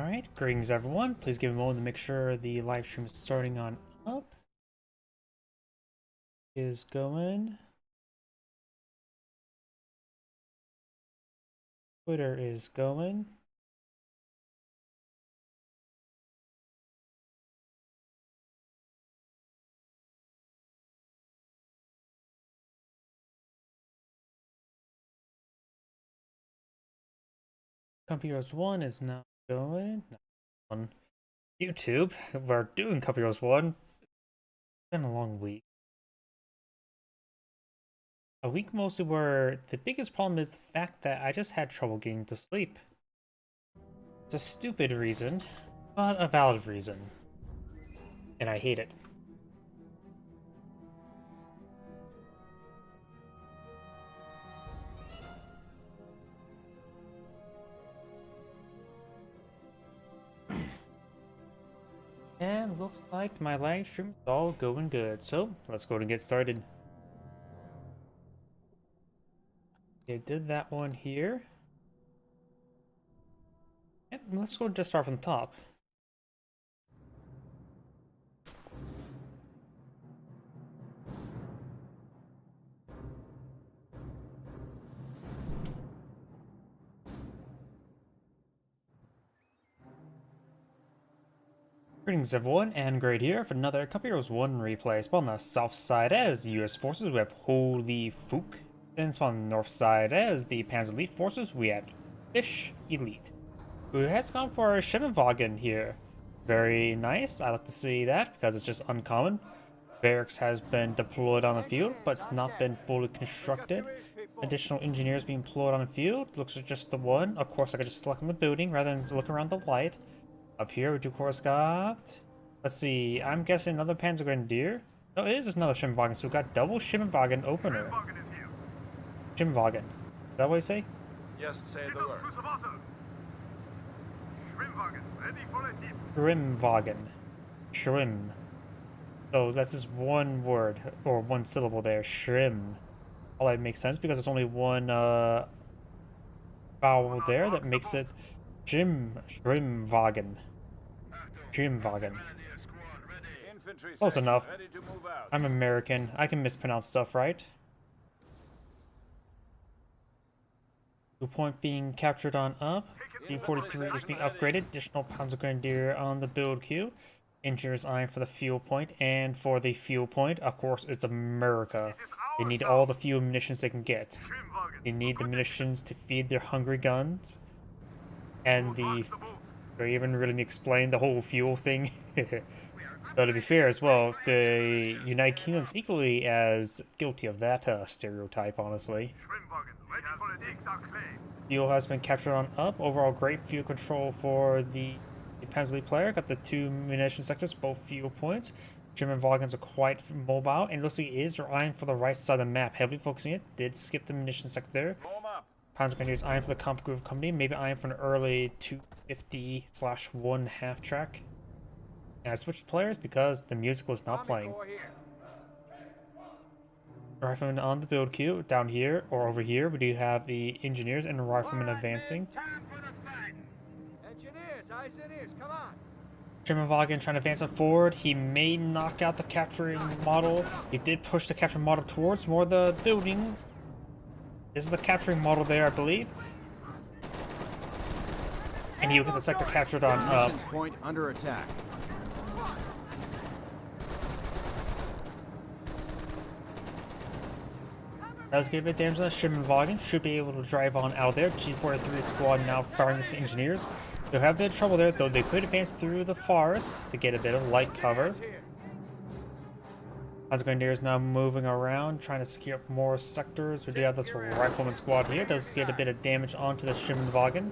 Alright, greetings everyone. Please give me a moment to make sure the live stream is starting on up. Is going. Twitter is going. Computers 1 is now going. On YouTube, we're doing Computers 1. It's been a long week. A week mostly where the biggest problem is the fact that I just had trouble getting to sleep. It's a stupid reason, but a valid reason. And I hate it. And looks like my live stream is all going good, so let's go and get started. Okay, did that one here. And let's go and just start from the top. Greetings everyone, and Great here for another Company Heroes 1 replay. Spawn on the south side as the US forces, we have Holy Fook. Then spawn on the north side as the Panzer Elite forces, we have Fish Elite. Who has gone for a Schimmelwagen here. Very nice, I like to see that because it's just uncommon. Barracks has been deployed on the field, but it's not been fully constructed. Additional engineers being deployed on the field, looks like just the one. Of course I could just select on the building rather than look around the light. Up here, we do, of course, got... Let's see, I'm guessing another Panzer Grenadier. No, it is just another Schimmelwagen, so we've got double Schimmelwagen opener. Schimmelwagen. Is that what you say? Yes, say the word. Schrimwagen. Shrim. So that's just one word, or one syllable there. Shrim. All that makes sense because there's only one vowel there that makes it Schrimwagen. Schrimwagen. Close enough. I'm American. I can mispronounce stuff, right? 2 point being captured on up. B-43 is being upgraded. Additional Panzer Grenadier on the build queue. Engineers eyeing for the fuel point. And for the fuel point, of course, it's America. They need all the fuel munitions they can get. They need the munitions to feed their hungry guns. And they even really explain the whole fuel thing. Though to be fair as well, the United Kingdom's equally as guilty of that stereotype, honestly. Fuel has been captured on up. Overall, great fuel control for the Panzer Elite player. Got the 2 munition sectors, both fuel points. German Wagens are quite mobile, and it looks like it is eyeing for the right side of the map. Heavily focusing it. Did skip the munition sector there. Panzer Grenadiers eyeing for the Comp Groove Company, maybe eyeing for an early 250/1 half track. And I switched players because the music was not playing. Riflemen on the build queue. Down here, or over here, we do have the engineers and the riflemen advancing. Engineers, eyes and ears, come on. Schimmelwagen trying to advance it forward. He may knock out the capturing model. He did push the capturing model towards more of the building. This is the capturing model there, I believe. And he will get the sector captured on up. Point under attack. Does get a bit of damage on the Schimmelwagen. Should be able to drive on out there. G43 squad now firing its engineers. They'll have a bit of trouble there, though they could advance through the forest to get a bit of light cover. Panzer Grenadiers now moving around, trying to secure up more sectors. We do have this rifleman squad here. Does get a bit of damage onto the Schimmelwagen.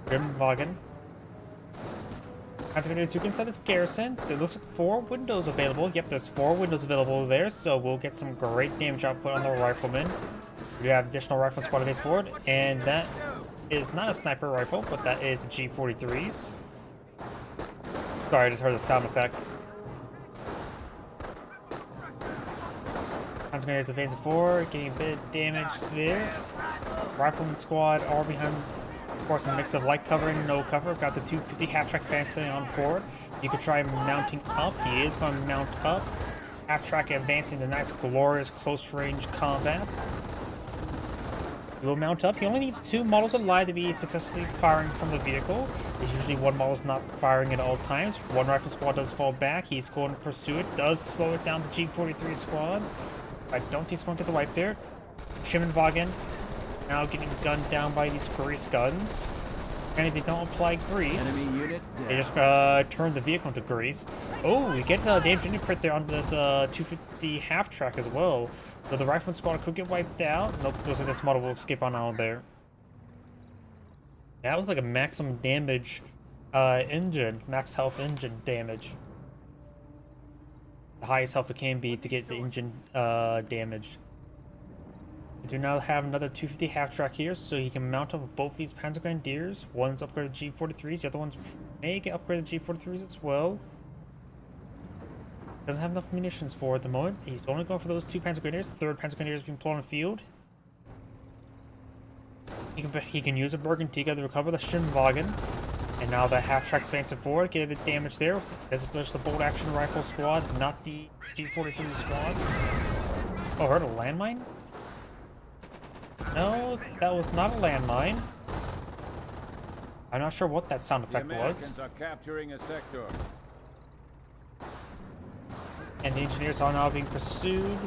Schimmelwagen. Panzer Grenadiers, you can set this garrison. There looks like 4 windows available. Yep, there's 4 windows available there, so we'll get some great damage output on the riflemen. We have additional rifle squad advance forward, and that is not a sniper rifle, but that is G43s. Sorry, I just heard the sound effect. Panzer Grenadiers advancing forward, getting a bit of damage there. Rifleman squad are behind Of course, a mix of light cover and no cover. Got the 250 half-track advancing on forward. You could try mounting up. He is going to mount up. Half-track advancing the nice, glorious close-range combat. He will mount up. He only needs 2 models of light to be successfully firing from the vehicle. There's usually 1 model is not firing at all times. 1 rifle squad does fall back. He's going to pursue it. Does slow it down the G43 squad. I don't think he's going to the wipe there. Schimmenwagen now getting gunned down by these grease guns. And they don't apply grease. Enemy unit down. They just turn the vehicle into grease. Oh, we get the damage unit crit there onto this 250 half-track as well. So the rifleman squad could get wiped out. Nope, looks like this model will skip on out there. That was like a maximum damage engine, max health engine damage. The highest health it can be to get the engine damage. We do now have another 250 half-track here, so he can mount up both these Panzer Grenadiers. One's upgraded G43s, the other ones may get upgraded G43s as well. Doesn't have enough munitions for at the moment. He's only going for those 2 Panzer Grenadiers. The 3rd Panzer Grenadier is being pulled on the field. He can use a Bergentiga to recover the Schimmenwagen. And now the half-track's advancing forward, get a bit of damage there. This is just the bolt action rifle squad, not the G43 squad. Oh, heard a landmine? No, that was not a landmine. I'm not sure what that sound effect was. The Americans are capturing a sector. And the engineers are now being pursued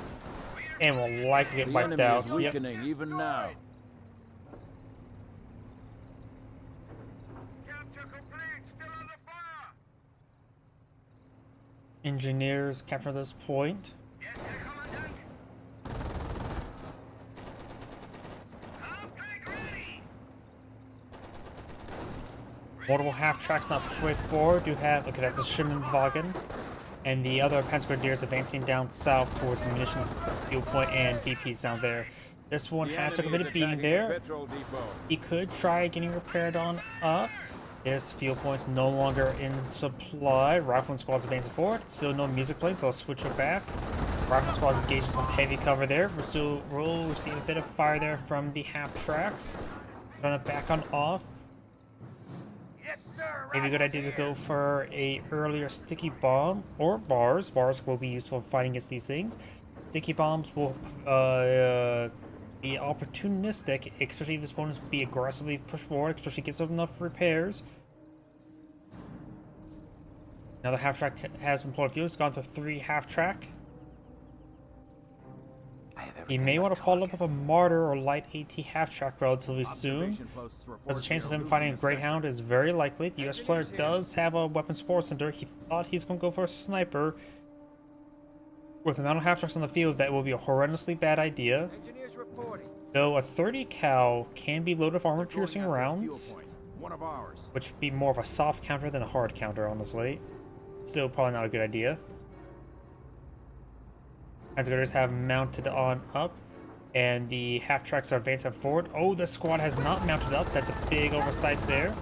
and will likely get The wiped enemy out. is weakening even now. Capture complete. Still under fire. Engineers capture this point. Yes, Herr Kommandant. Take ready. Multiple half-tracks now pushed forward. Do have, okay, that's the Schimmenwagen. And the other Panzer Grenadiers advancing down south towards the munition fuel point and DPs down there. This one The has took a enemy bit of is beating attacking there. the petrol depot. He could try getting repaired on up. This fuel point's no longer in supply. Rifleman squad's advancing forward. Still no music playing, so I'll switch it back. Rifleman squad's engaging some heavy cover there. We'll receive a bit of fire there from the half-tracks. Gonna back on off. Yes, sir. Maybe a good idea to go for a earlier sticky bomb or bars. Bars will be useful for fighting against these things. Sticky bombs will be opportunistic, especially if this opponents be aggressively pushed forward, especially gets enough repairs. Now the half-track has been pulled fuel. It's gone through 3 half-track. He may want to follow up with a Martyr or light AT half-track relatively soon. Observation posts report Because the chance of they're him losing fighting a a sector. Greyhound is very likely. The US player does have a weapon support center. He thought he's going to go for a sniper. With the amount of half-tracks on the field, that will be a horrendously bad idea. Engineers reporting. Though a 30 cal can be loaded with armor-piercing Going after a fuel rounds, point. One of ours. which would be more of a soft counter than a hard counter, honestly. Still probably not a good idea. Panzer have mounted on up, and the half-tracks are advancing forward. Oh, the squad has not mounted up. That's a big oversight there.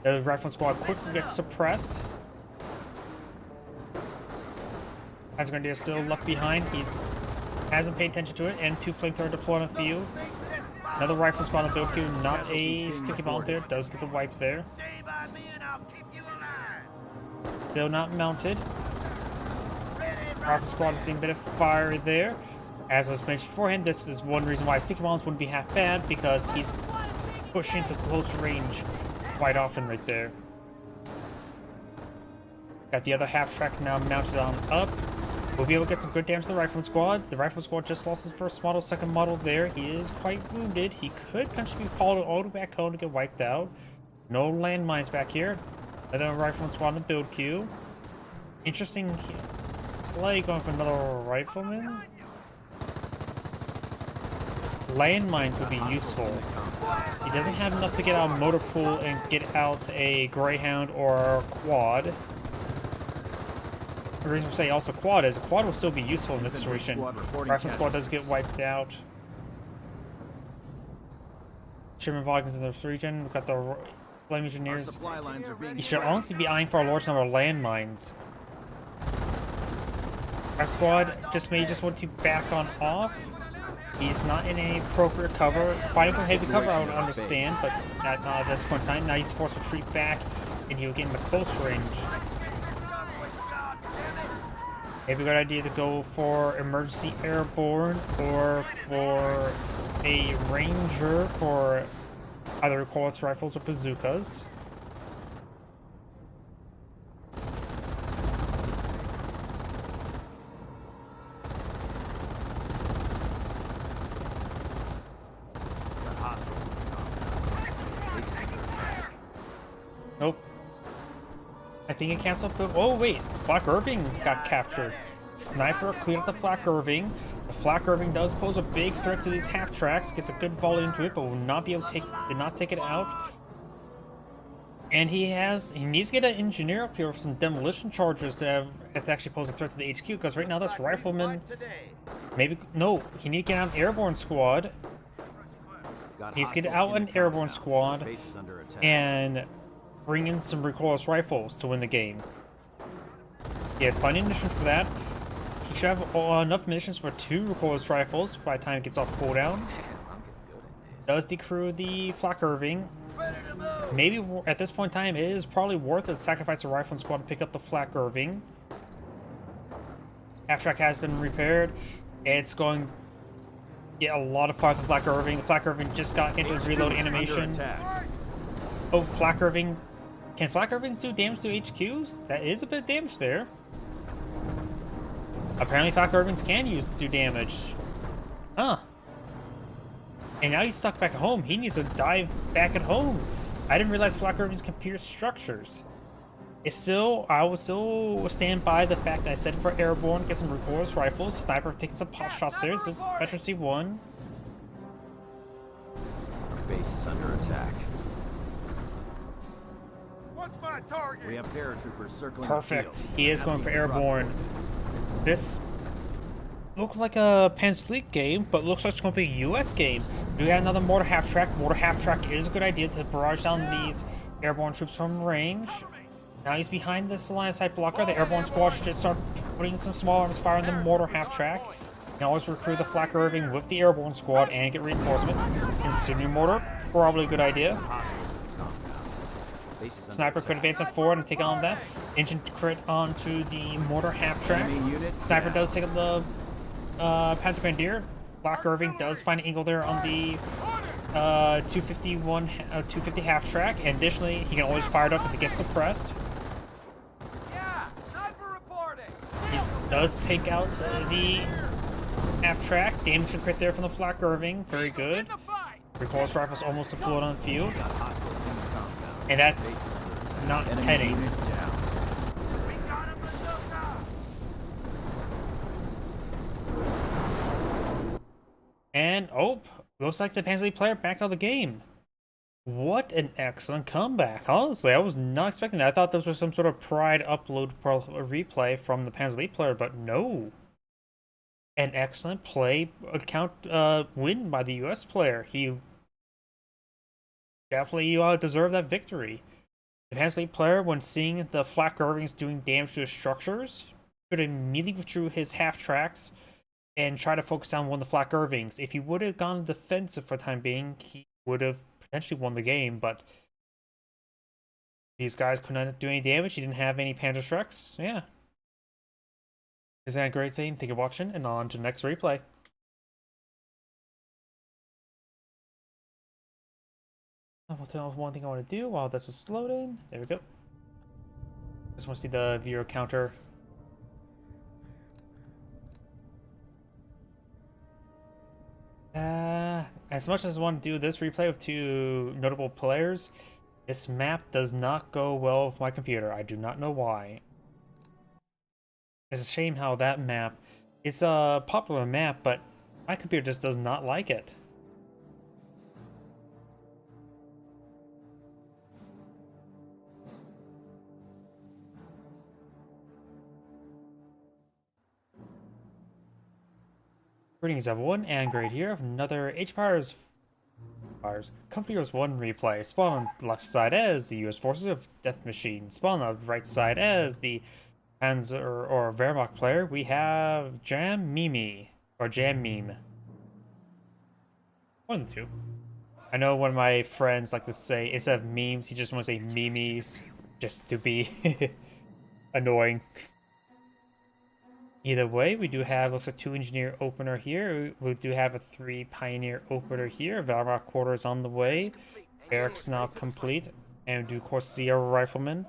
The rifle squad quickly gets suppressed. Panzer Grenadier is still left behind. He hasn't paid attention to it, and 2 flamethrower deployed on the field. Another rifle squad on build queue, not a sticky bomb there. Does get the wipe there. Stay by me and I'll keep you alive. Still not mounted. Ready, Rifle squad is seeing a bit of fire there. As I was mentioned beforehand, this is one reason why sticky bombs wouldn't be half bad, because he's pushing to close range quite often right there. Got the other half-track now mounted on up. We'll be able to get some good damage to the rifleman squad. The rifleman squad just lost his first model, second model there. He is quite wounded. He could potentially be followed all the way back home to get wiped out. No landmines back here. Another rifleman squad in the build queue. Interesting play going for another rifleman. Landmines would be useful. He doesn't have enough to get out a motor pool and get out a Greyhound or a quad. The reason we say also quad is a quad will still be useful in this situation. Rifle squad does get wiped out. Schimmenwagen's in this region. We've got the flame Our engineers. supply lines are being You should honestly be eyeing for a large number of landmines. Rifle squad may just want to back on off. He's not in any appropriate cover. Fighting for heavy cover, I would understand, but at this point in time, now he's forced to retreat back, and he'll get in the close range. Maybe a good idea to go for emergency airborne or for a ranger for either recoilless rifles or bazookas. Nope. I think it canceled, but oh wait, Flak Irving got captured. Sniper cleared up the Flak Irving. The Flak Irving does pose a big threat to these half tracks. Gets a good volley into it, but will not be able to did not take it out. And he needs to get an engineer up here with some demolition charges to actually pose a threat to the HQ, because right now this rifleman, maybe, no, he needs to get out an airborne squad. He needs to get out an airborne squad and bring in some recoilless rifles to win the game. He has plenty of munitions for that. He should have enough munitions for 2 recoilless rifles by the time it gets off cooldown. Does decrew the Flak Irving. Maybe at this point in time, it is probably worth it to sacrifice the rifle squad to pick up the Flak Irving. Half track has been repaired. It's going to get a lot of fire with the Flak Irving. The Flak Irving just got into his reload animation. Oh, Flak Irving. Can Flak Irvings do damage to HQs? That is a bit of damage there. Apparently Flak Irvings can do damage. Huh. And now he's stuck back at home. He needs to dive back at home. I didn't realize Flak Irvings can pierce structures. I will still stand by the fact that I said for airborne, get some recoilless rifles. Sniper taking some pot shots there. This is Veteran C1. Base is under attack. What's my target? We have paratroopers circling Perfect. the field. He is going for airborne. This looks like a Panzer Fleet game, but looks like it's going to be a US game. Do we have another mortar half track? Mortar half track is a good idea to barrage down these airborne troops from range. Now he's behind this line of sight blocker. The airborne squad should just start putting some small arms fire in the mortar half track. You can always recruit the Flak Irving with the airborne squad and get reinforcements. Incendiary mortar, probably a good idea. Sniper could advance up forward and take on that. Engine crit onto the mortar half track. Sniper does take up the Panzer Grenadier. Flak Irving does find an angle there on the 250 half track, and additionally he can always fire it up if it gets suppressed. Yeah, sniper reporting. He does take out the half track. Damage and crit there from the Flak Irving, very good. Recoilless rifles almost deployed on the field, and that's not heading. We got him, bazooka. And oh, looks like the Panzer League player backed out of the game. What an excellent comeback. Honestly, I was not expecting that. I thought this was some sort of pride upload replay from the Panzer League player, but no. An excellent play account win by the US player. He definitely deserved that victory. The Panzer League player, when seeing the Flak Irvings doing damage to his structures, should immediately withdrew his half tracks and try to focus on one of the Flak Irvings. If he would have gone defensive for the time being, he would have potentially won the game, but these guys could not do any damage. He didn't have any Panzerschrecks. Yeah. Isn't that a great scene? Thank you for watching, and on to the next replay. One thing I want to do while this is loading. There we go. Just want to see the viewer counter. As much as I want to do this replay with 2 notable players, this map does not go well with my computer. I do not know why. It's a shame how that map, it's a popular map, but my computer just does not like it. Greetings everyone, and Great here of another HPower's Company Heroes 1 replay. Spawn on the left side as the US Forces of Death Machine. Spawn on the right side as the Panzer or Wehrmacht player. We have Jam Mimi, or Jam Meme. One of the two. I know one of my friends like to say, instead of memes, he just wants to say memes, just to be annoying. Either way, we do have, looks like 2 engineer opener here. We do have a 3 pioneer opener here. Valrock quarters on the way. Barracks now complete. And we do, of course, see our riflemen.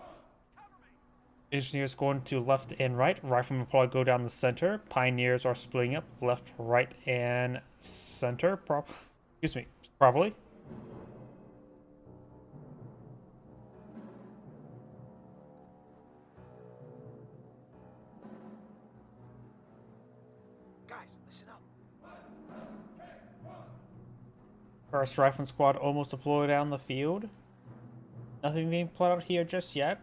Engineers going to left and right. Riflemen probably go down the center. Pioneers are splitting up left, right, and center. Probably. Guys, listen up. First rifleman squad almost deployed down the field. Nothing being put out here just yet.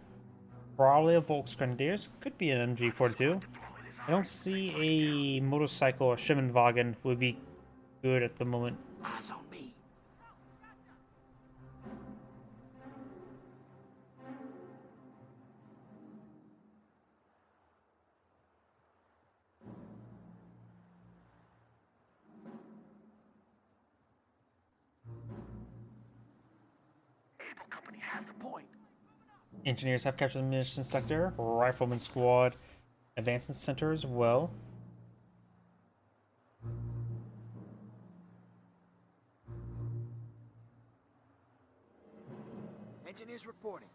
Probably a Volksgrenadiers. Could be an MG42. I don't see a motorcycle or Schimmenwagen would be good at the moment. Eyes on me. Able Company has the point. Engineers have captured the munitions sector. Rifleman squad advancing center as well. Engineers reporting.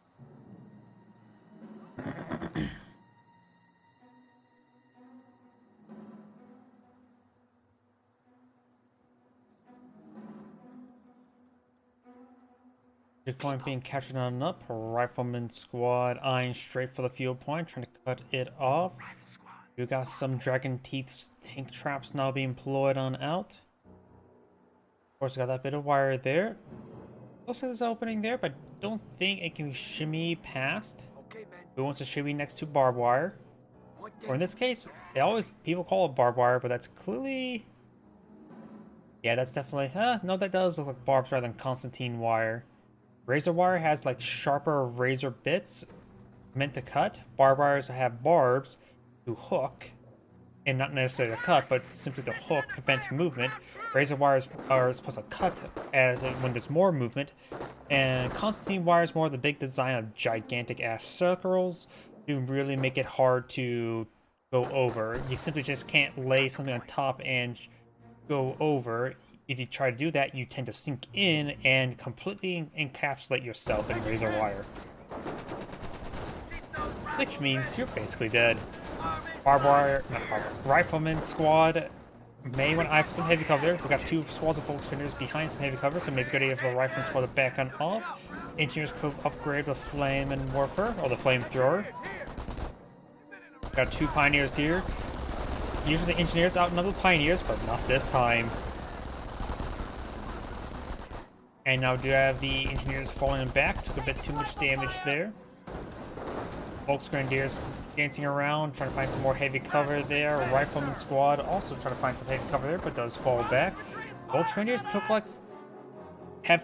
Field point being captured on and up. Rifleman squad eyeing straight for the field point, trying to cut it off. Rifle squad. You got some Dragon Teeth tank traps now being deployed on out. Of course, got that bit of wire there. Looks like there's an opening there, but don't think it can be shimmy past. Okay, man. Who wants to shimmy next to barbed wire? Point Or in this case, people call it barbed wire, but that's clearly... Yeah, that's definitely... no, that does look like barbs rather than Constantine wire. Razor wire has like sharper razor bits meant to cut. Barbed wires have barbs to hook, and not necessarily to cut, but simply to hook, prevent movement. Razor wires are supposed to cut when there's more movement, and Constantine wire is more the big design of gigantic ass circles to really make it hard to go over. You simply just can't lay something on top and go over. If you try to do that, you tend to sink in and completely encapsulate yourself in razor wire. Which means you're basically dead. Barbed wire, not barbed wire, rifleman squad may want to eye for some heavy cover there. We've got 2 squads of Volksgrenadiers behind some heavy cover, so maybe good idea for the rifleman squad to back on off. Engineers could upgrade the flame and morpher, or the flamethrower. Got 2 pioneers here. Usually the engineers outnumber the pioneers, but not this time. And now do have the engineers falling back. Took a bit too much damage there. Volksgrenadiers dancing around, trying to find some more heavy cover there. Rifleman squad also trying to find some heavy cover there, but does fall back. Volksgrenadiers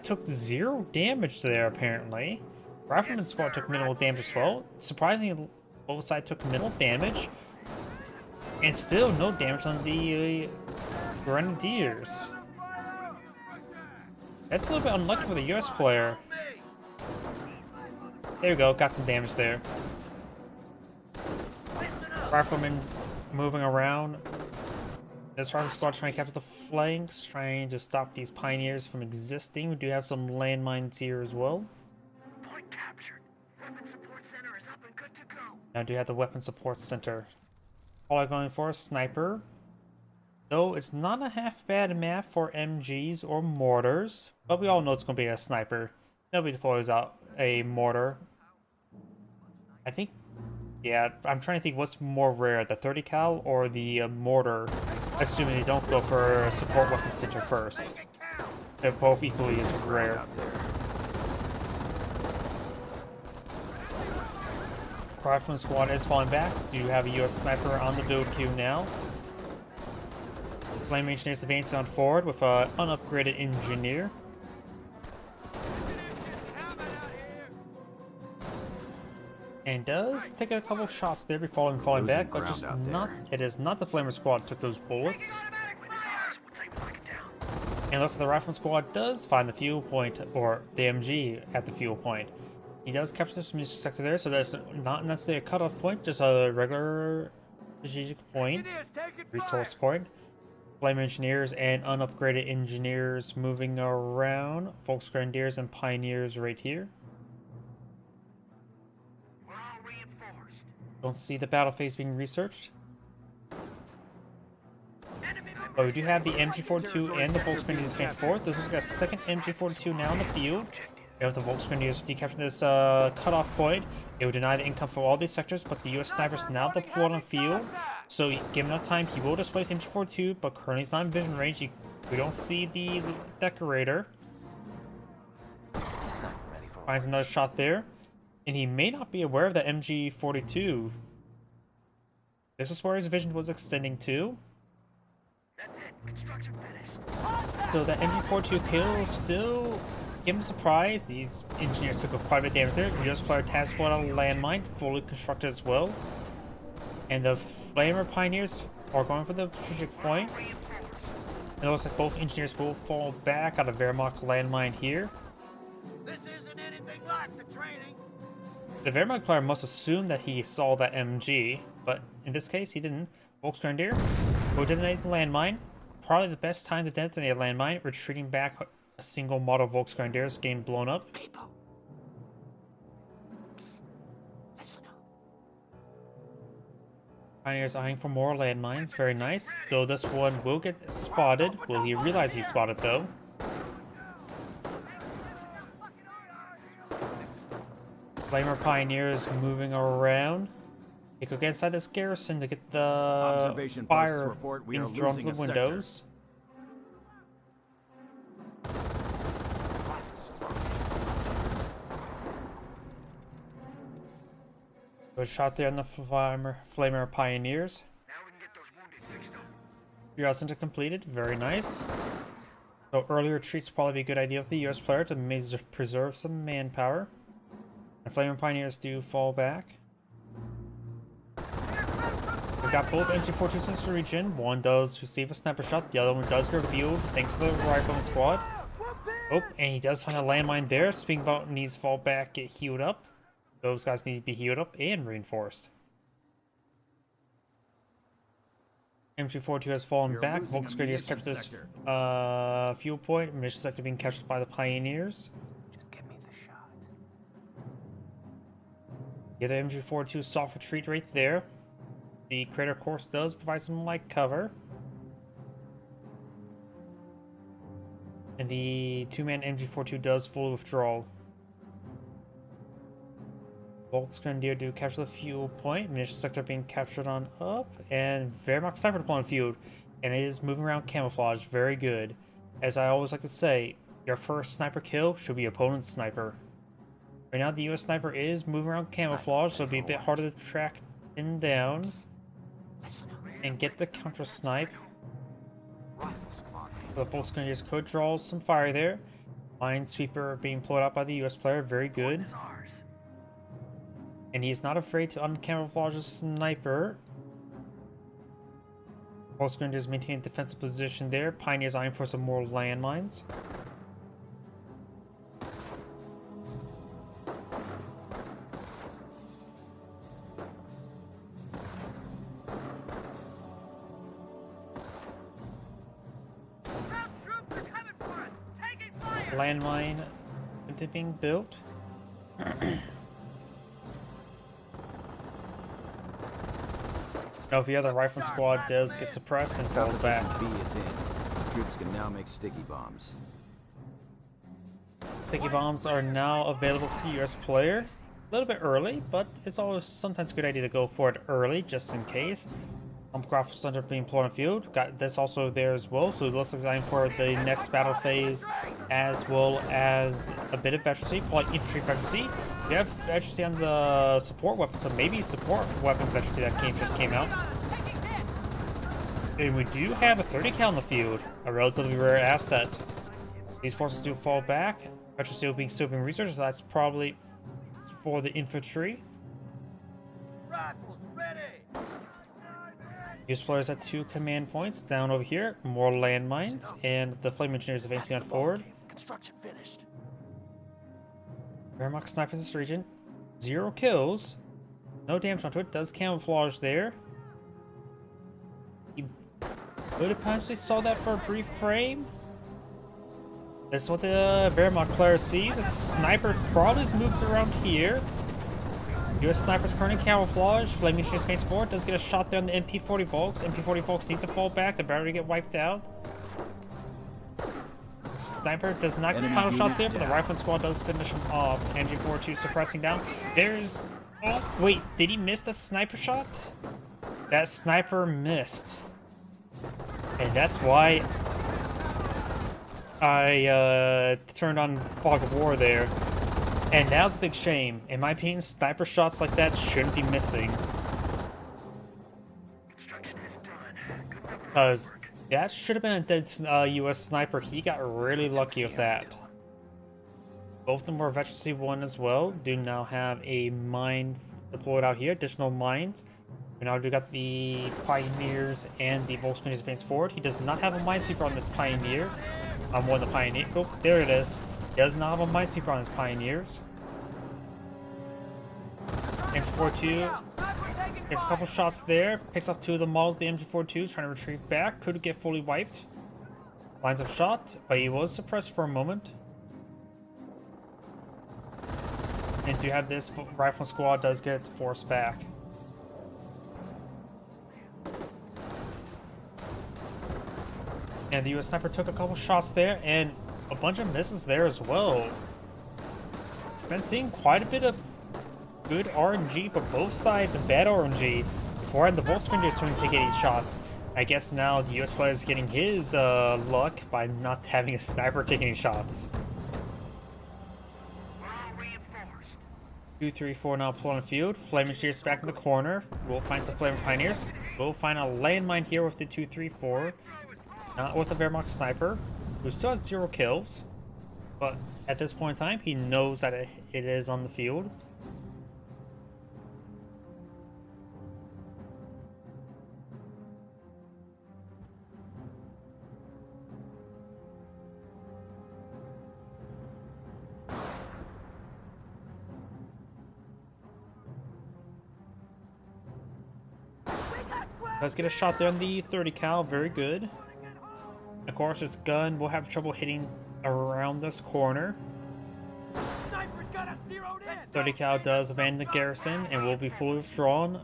took 0 damage there apparently. Rifleman squad took minimal damage as well. Surprisingly, both sides took minimal damage, and still no damage on the Grenadiers. That's a little bit unlucky for the US player. There we go, got some damage there. Rifleman moving around. This rifle squad trying to capture the flanks, trying to stop these pioneers from existing. We do have some landmines here as well. Point captured. Weapon support center is up and good to go. Now do have the weapon support center. All I'm going for is sniper. Though it's not a half bad map for MGs or mortars, but we all know it's going to be a sniper. Nobody deploys out a mortar. I think, yeah, I'm trying to think what's more rare, the 30 cal or the mortar, assuming they don't go for a support weapon center first. They're both equally as rare. Rifleman squad is falling back. You have a US sniper on the build queue now. Flame engineers advancing on forward with an unupgraded engineer. And does take a couple shots there before falling back, but just not. It is not the Flamer squad that took those bullets. And looks like the Rifleman Squad does find the fuel point, or the MG at the fuel point. He does capture this munition sector there, so that's not necessarily a cutoff point, just a regular strategic point, Engineers taking resource fire. point. Flame engineers and unupgraded engineers moving around. Volksgrenadiers and pioneers right here. We're all reinforced. Don't see the battle phase being researched. Enemy members But we do have the MG42 and the Volksgrenadiers advanced forward. This is a second MG42 now in the field. We have the Volksgrenadiers decapturing this cutoff point. It would deny the income for all these sectors, but the US snipers now deployed on the field. So given enough time, he will displace MG42, but currently he's not in vision range. We don't see the decorator. Finds another shot there. And he may not be aware of the MG42. This is where his vision was extending to. That's it. Construction finished. So that MG42 kill still give him a surprise. These engineers took quite a bit of damage there. The US player task spot on a landmine, fully constructed as well. And the Flamer Pioneers are going for the strategic point. And it looks like both engineers will fall back out of Wehrmacht landmine here. This isn't anything like the training. The Wehrmacht player must assume that he saw that MG, but in this case he didn't. Volksgrenadier will detonate the landmine. Probably the best time to detonate a landmine, retreating back a single model Volksgrenadiers getting blown up. People. Listen up. Pioneers eyeing for more landmines, very nice. Though this one will get spotted. Will he realize he's spotted though? Flamer Pioneers moving around. He could get inside this garrison to get the Observation posts fire report we being are thrown losing through a the sector. windows. Good shot there on the Flamer Pioneers. Now we can get those wounded fixed up. Triage center completed, very nice. So early retreats probably be a good idea for the US player to preserve some manpower. And Flamer Pioneers do fall back. We've got both MG42 since the region. One does receive a sniper shot, the other one does get revealed thanks to the Rifleman Squad. Oh, and he does find a landmine there. Speeding boat needs to fall back, get healed up. Those guys need to be healed up and reinforced. MG42 has fallen We're back. losing a Volksgrenadiers has kept munitions this sector. fuel point. Munition sector being captured by the Pioneers. Just give me the shot. Yeah, the MG42 soft retreat right there. The crater course does provide some light cover. And the two-man MG42 does full withdrawal. Volksgrenadier do capture the fuel point. Munition sector being captured on up. And Wehrmacht sniper deployment field. And it is moving around camouflage. Very good. As I always like to say, your first sniper kill should be opponent's sniper. Right now the US sniper is moving around camouflage, so it'll be a bit harder to track him down. And get the counter snipe. The Volksgrenadiers could draw some fire there. Minesweeper being pulled out by the US player. Very good. And he's not afraid to uncamouflage a sniper. Volksgrenadiers maintain a defensive position there. Pioneers eyeing for some more landmines. Ground troops are coming for us. Taking fire. Landmine being built. Now, if the other Rifleman Squad does get suppressed and falls back. B is in. Troops can now make sticky bombs. Sticky bombs are now available to the US player. A little bit early, but it's always sometimes a good idea to go for it early, just in case. Graphical Center being pulled on the field. Got this also there as well, so it looks like time for the next battle phase, as well as a bit of veterancy, like infantry veterancy. We have veterancy on the support weapon, so maybe support weapon veterancy that just came out. And we do have a 30 cal on the field, a relatively rare asset. These forces do fall back. Veterancy still being researched, so that's probably for the infantry. Rifles ready. US players at 2 command points. Down over here, more landmines, and the flame engineers advancing on forward. Construction finished. Wehrmacht snipers in this region. 0 kills. No damage onto it. Does camouflage there. He could have possibly saw that for a brief frame. That's what the Wehrmacht player sees. A sniper probably is moved around here. US sniper's currently camouflage. Flaming Chase paints forward. Does get a shot there on the MP40 Volks. MP40 Volks needs to fall back. The battery get wiped out. Sniper does not get a final shot there, but the rifle squad does finish him off. MG42 suppressing down. There's... Oh, wait. Did he miss the sniper shot? That sniper missed. And that's why I turned on Fog of War there. And that was a big shame. In my opinion, sniper shots like that shouldn't be missing. Because that should have been a dead US sniper. He got really lucky with that. Both of them were Veteran C1 as well. Do now have a mine deployed out here. Additional mines. We now do got the Pioneers and the Volkswagen advance forward. He does not have a minesweeper on this Pioneer. More than the Pioneer. Oh, there it is. He does not have a minesweeper on his Pioneers. M42 gets a couple shots there. Picks off 2 of the models. The MG42 is trying to retreat back. Could get fully wiped. Lines up shot, but he was suppressed for a moment. And do have this rifle squad does get forced back. And the US sniper took a couple shots there, and a bunch of misses there as well. It's been seeing quite a bit of good RNG for both sides and bad RNG. Before the Volkswagen is trying to take 80 shots. I guess now the US player is getting his luck by not having a sniper taking any shots. 2, 3, 4 now pull on the field. Flaming Shears back in the corner. We'll find some Flaming Pioneers. We'll find a landmine here with the 2, 3, 4. Not with the Wehrmacht sniper, who still has 0 kills. But at this point in time, he knows that it is on the field. Let's get a shot there on the 30 cal, very good. Of course, this gun will have trouble hitting around this corner. 30 cal does abandon the garrison and will be fully withdrawn.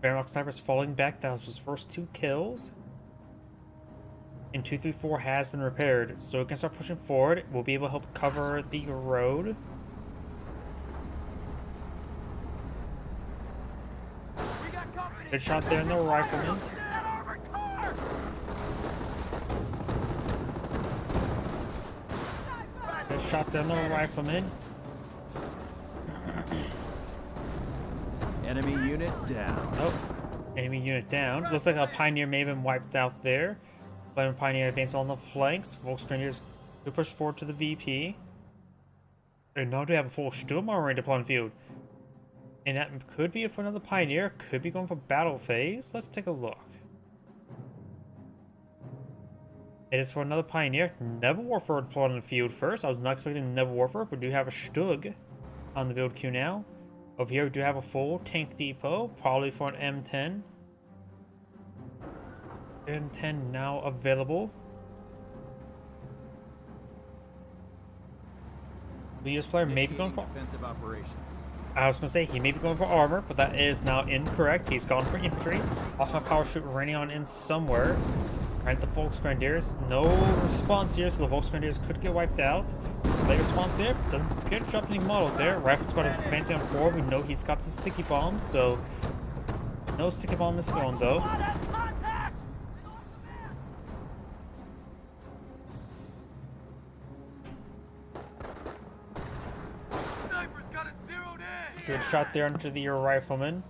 Wehrmacht sniper's falling back. That was his first 2 kills. And 234 has been repaired, so it can start pushing forward. We'll be able to help cover the road. Good shot there in the rifleman. Good shots there in the rifleman. Enemy unit down. Oh, enemy unit down. Looks like a Pioneer may have been wiped out there. Flaming Pioneer advance on the flanks. Volkswagen to push forward to the VP. And now do have a full Sturm armory deployed on the field. And that could be for another Pioneer, could be going for battle phase. Let's take a look. It is for another Pioneer. Never Warfare deployed on the field first. I was not expecting Never Warfare, but we do have a Stug on the build queue now. Over here we do have a full tank depot, probably for an M10. M10 now available. The US player may be going for offensive operations. I was going to say, he may be going for armor, but that is now incorrect. He's gone for infantry. Off my power shoot raining on in somewhere. Right, the Volksgrenadiers. No response here, so the Volksgrenadiers could get wiped out. Late response there. Doesn't get drop any models there. Rifle squad is advancing on forward. We know he's got the sticky bombs, so no sticky bomb is going though. Good shot there into the rifleman.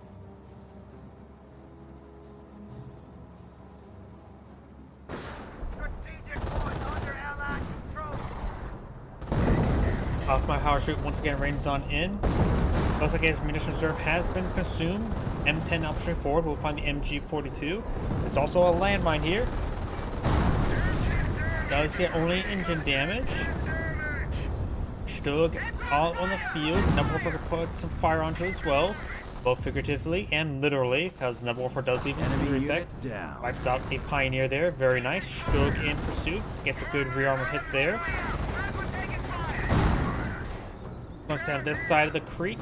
Off my power shoot once again rains on in. Looks like his munitions reserve has been consumed. M10 option forward, we'll find the MG42. There's also a landmine here. Does get only engine damage. Stug all on the field. Nebelwerfer could put some fire onto it as well, both figuratively and literally, because Nebelwerfer does leave a super effect. Down. Wipes out a Pioneer there, very nice. Stug in pursuit, gets a good rear armor hit there. Going to stay on this side of the creek.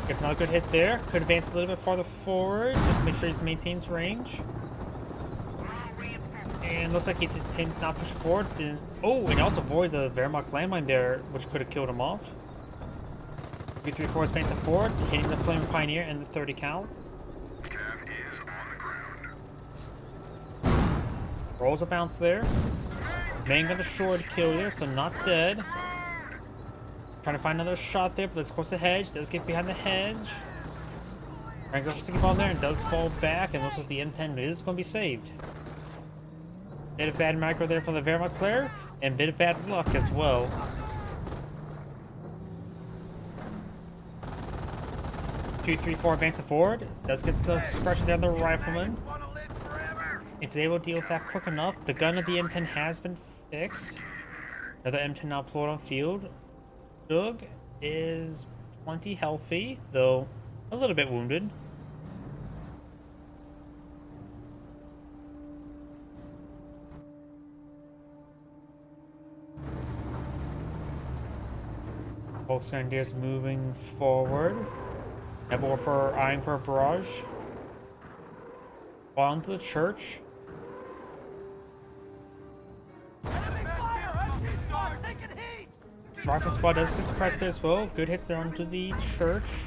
Gets another good hit there. Could advance a little bit farther forward, just make sure he maintains range. And looks like he did not push forward. Oh, and also avoid the Wehrmacht landmine there, which could have killed him off. 334 is advancing forward, hitting the Flaming Pioneer and the 30 cal. Rolls a bounce there. Main gun destroyed kill there, so not dead. Trying to find another shot there, but it's close to the hedge. Does get behind the hedge. Trying to go for sticky ball there and does fall back, and looks like the M10 is going to be saved. Bit of bad micro there from the Wehrmacht player, and bit of bad luck as well. Two, 3, 4 advancing forward. Does get some suppression down the rifleman. If he's able to deal with that quick enough, the gun of the M10 has been fixed. Another M10 now deployed on field. Stug is plenty healthy, though a little bit wounded. Volksgrenadier is moving forward. Nebelwerfer eyeing for a barrage. On to the church. Rifle squad does get suppressed there as well. Good hits there onto the church.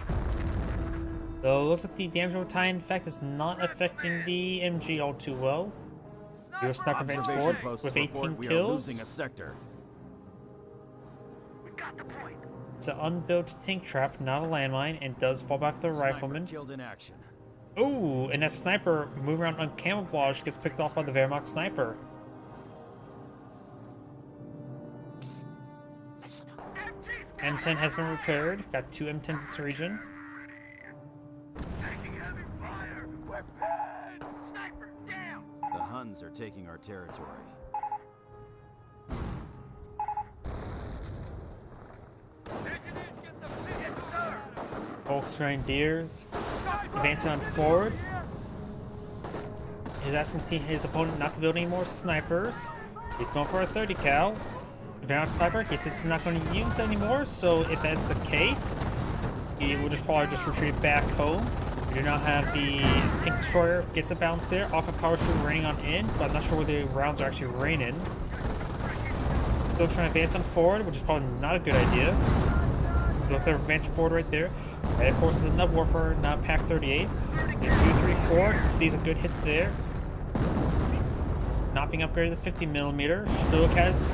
Though it looks like the damage over time effect is not affecting the MG all too well. US sniper advance forward with 18 kills. Losing a sector. We got the point. It's an unbuilt tank trap, not a landmine, and does fall back to the rifleman. Killed in action. Ooh, and that sniper moving around on camouflage gets picked off by the Wehrmacht sniper. M10 has been repaired. Got 2 M10s in this region. Taking heavy fire. We're bad. Sniper down. The Huns are taking our territory. Engineers get the pit, sir. Volksgrenadiers advancing on forward. He's asking his opponent not to build any more snipers. He's going for a 30 cal. Wehrmacht sniper, he says he's not going to use anymore, so if that's the case, he will probably just retreat back home. We do not have the tank destroyer, gets a bounce there, off a power shoot raining on in, but I'm not sure where the rounds are actually raining. Still trying to advance on forward, which is probably not a good idea. Looks like advancing forward right there. And of course, it's a Nebelwerfer, not Pack 38. And 2, 3, 4, sees a good hit there. Not being upgraded to 50mm. Stug has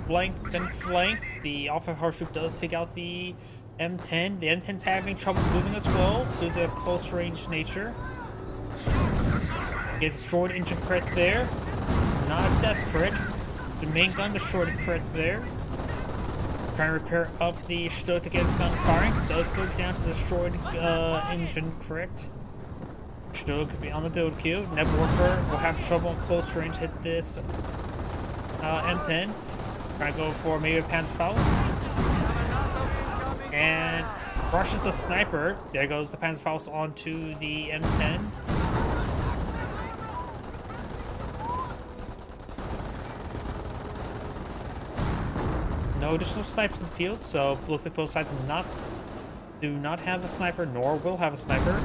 flanked and flanked. The Alpha power shoot does take out the M10. The M10's having trouble moving as well due to the close range nature. Get destroyed engine crit there. Not a death crit. The main gun destroyed a crit there. Trying to repair up the Stug to get his gun firing. Does go down to the destroyed engine crit. Stug could be on the build queue. Nebelwerfer will have trouble in close range hit this M10. Trying to go for maybe a Panzerfaust. And brushes the sniper. There goes the Panzerfaust onto the M10. No additional snipers in the field, so looks like both sides do not have a sniper, nor will have a sniper.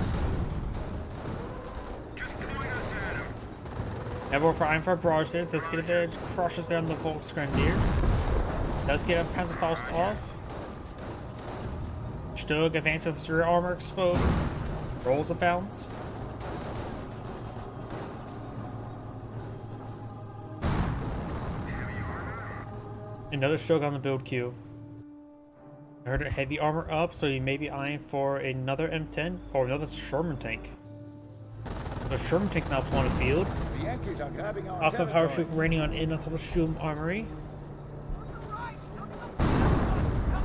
Nebelwerfer eyeing for a barrage there, does get a bit of crushes there on the Volksgrenadiers. Does get a Panzerfaust off. Stug advances with his rear armor exposed. Rolls a bounce. Another Stug on the build queue. I heard a heavy armor up, so you may be eyeing for another M10 or another Sherman tank. The Sherman tank now on the field. The Yankees are grabbing our Off the power territory. shoot raining on in of the Sturm Armory.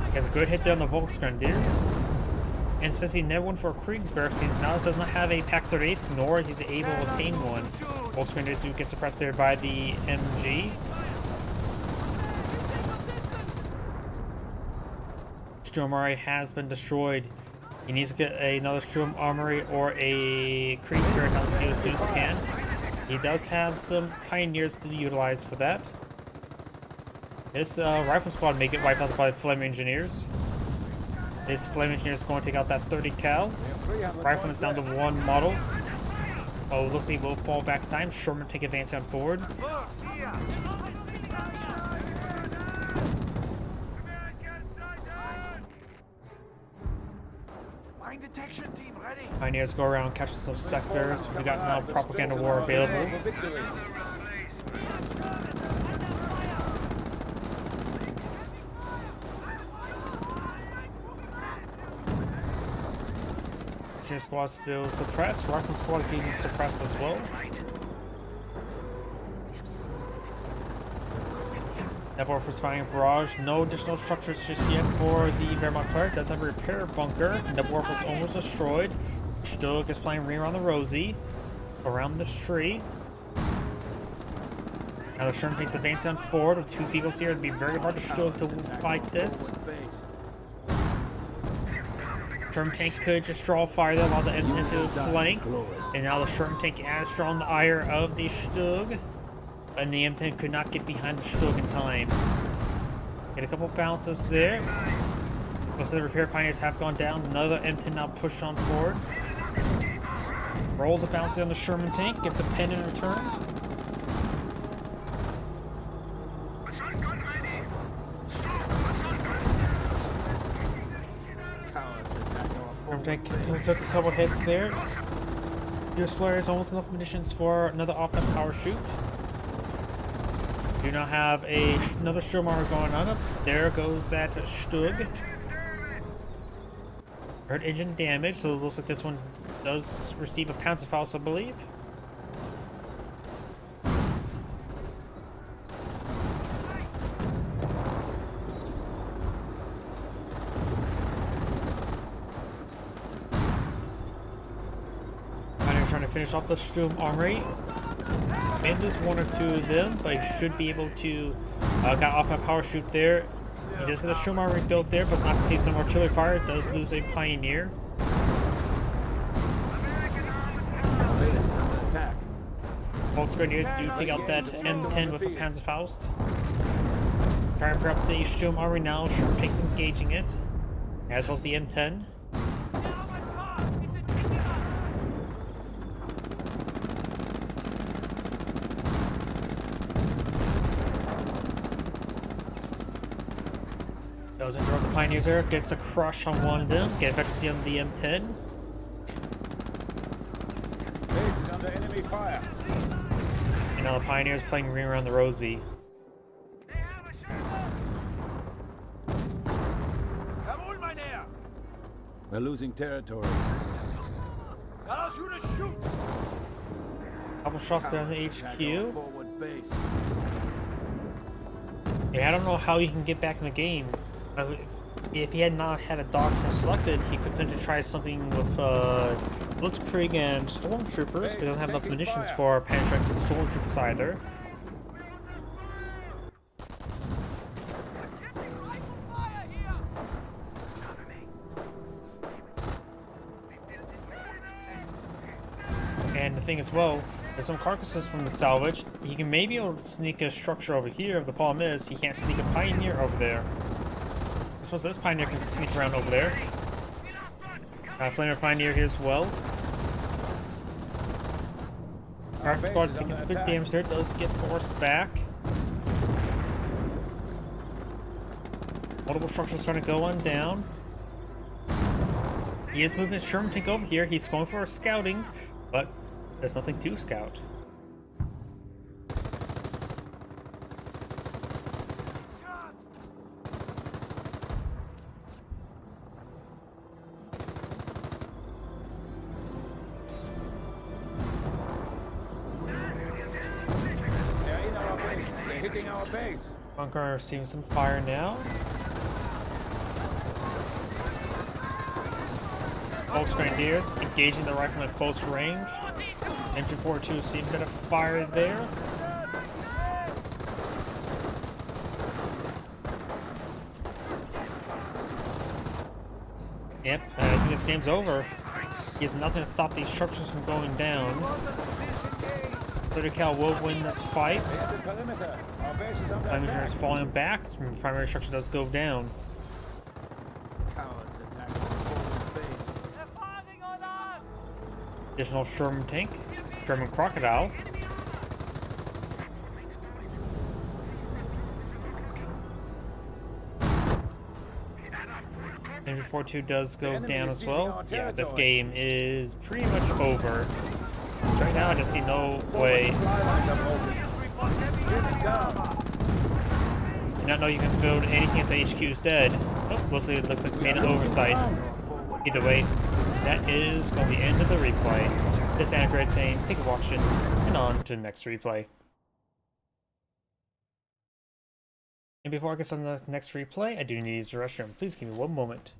He has a good hit there on the Volksgrenadiers. And since he never went for a Kriegsberg, he now does not have a Pack 38, nor he's able to obtain one. Both screeners do get suppressed there by the MG. Sturm Armory has been destroyed. He needs to get another Sturm Armory or a Kriegsberg on the field as soon as he can. He does have some Pioneers to utilize for that. This rifle squad may get wiped out by Flame Engineers. This Flame Engineer is going to take out that 30 cal. Rifleman is down to one model. Oh, looks like he will fall back in time. Sherman take advance on forward. Mine detection team ready. Pioneers go around capture some sectors. We got now propaganda war available. Engineer squad still suppressed. Rifle squad getting suppressed as well. Nebworth firing a barrage. No additional structures just yet for the Wehrmacht cleric. Does have a repair bunker. Nebworth was almost destroyed. Stug is playing ring around the Rosie. Around this tree. Now the Sherman takes advance on forward with two vehicles here. It'd be very hard to Stug to fight this. Sherman tank could just draw fire there while the M10 to flank. And now the Sherman tank has drawn the ire of the Stug. And the M10 could not get behind the Stug in time. Get a couple bounces there. Most of the repair pioneers have gone down. Another M10 now pushed on forward. Rolls a bounce on the Sherman tank. Gets a pen in return. Sherman tank took a couple hits there. Your Explorer is almost enough munitions for another off-net power shoot. Do not have another Sturm Armor going on up. There goes that Stug. Heard engine damage, so it looks like this one does receive a Panzerfaust, I believe. I'm trying to finish off the Sturm Armory. May lose one or two of them, but he should be able to got off my power shoot there. He does get a Sturm Armory built there, but it's not receive some artillery fire. It does lose a Pioneer. Both Grenadiers do take out that M10 with a Panzerfaust. Try and prep the Sturm Armory now. Sherman takes engaging it, as well as the M10. Does interrupt the Pioneers there, gets a crush on one of them, get efficiency on the M10. Base under enemy fire. And now the Pioneers playing ring around the Rosie. We're losing territory. Couple shots there on the HQ. Forward base. Yeah, I don't know how he can get back in the game. If he had not had a doctrine selected, he could potentially try something with Blitzkrieg and Stormtroopers, but he doesn't have enough munitions for Pantrax and Stormtroopers either. And the thing as well, there's some carcasses from the salvage. He can maybe be able to sneak a structure over here. The problem is he can't sneak a Pioneer over there. I suppose this Pioneer can sneak around over there. Flamer Pioneer here as well. Arc Squad taking some good damage there. It does get forced back. Multiple structures starting to go on down. He is moving his Sherman tank over here. He's going for a scouting, but there's nothing to scout. They're in our base. They're hitting our base. Bunker receiving some fire now. Bolts Grenadiers engaging the riflemen at close range. MG42 seems to have fire there. Yep, I think this game's over. He has nothing to stop these structures from going down. 30 cal will win this fight. The perimeter. Our base is under Engineer attack. is falling back. The primary structure does go down. Cowards attacking the forward base. They're firing on us! Additional Sherman tank. German Crocodile. MG42 does go enemy down is as well. seizing our Yeah, this territory. game is pretty much over. So right now I just see no way. Fly lines are open. Get it down. Do not know you can build anything if the HQ is dead. Oh, looks like made an oversight. Either way, that is going to be the end of the replay. This Android saying, thank you for watching, and on to the next replay. And before I get on the next replay, I do need to use the restroom. Please give me one moment.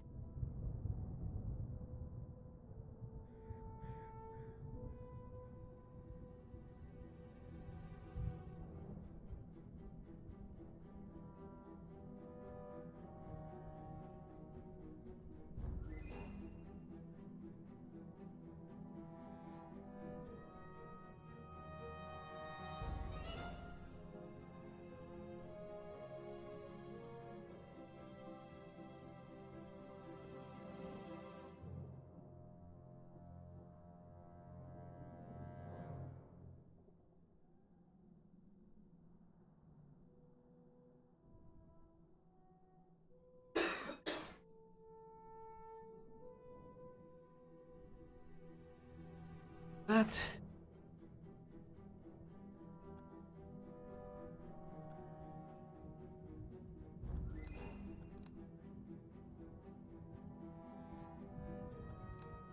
That.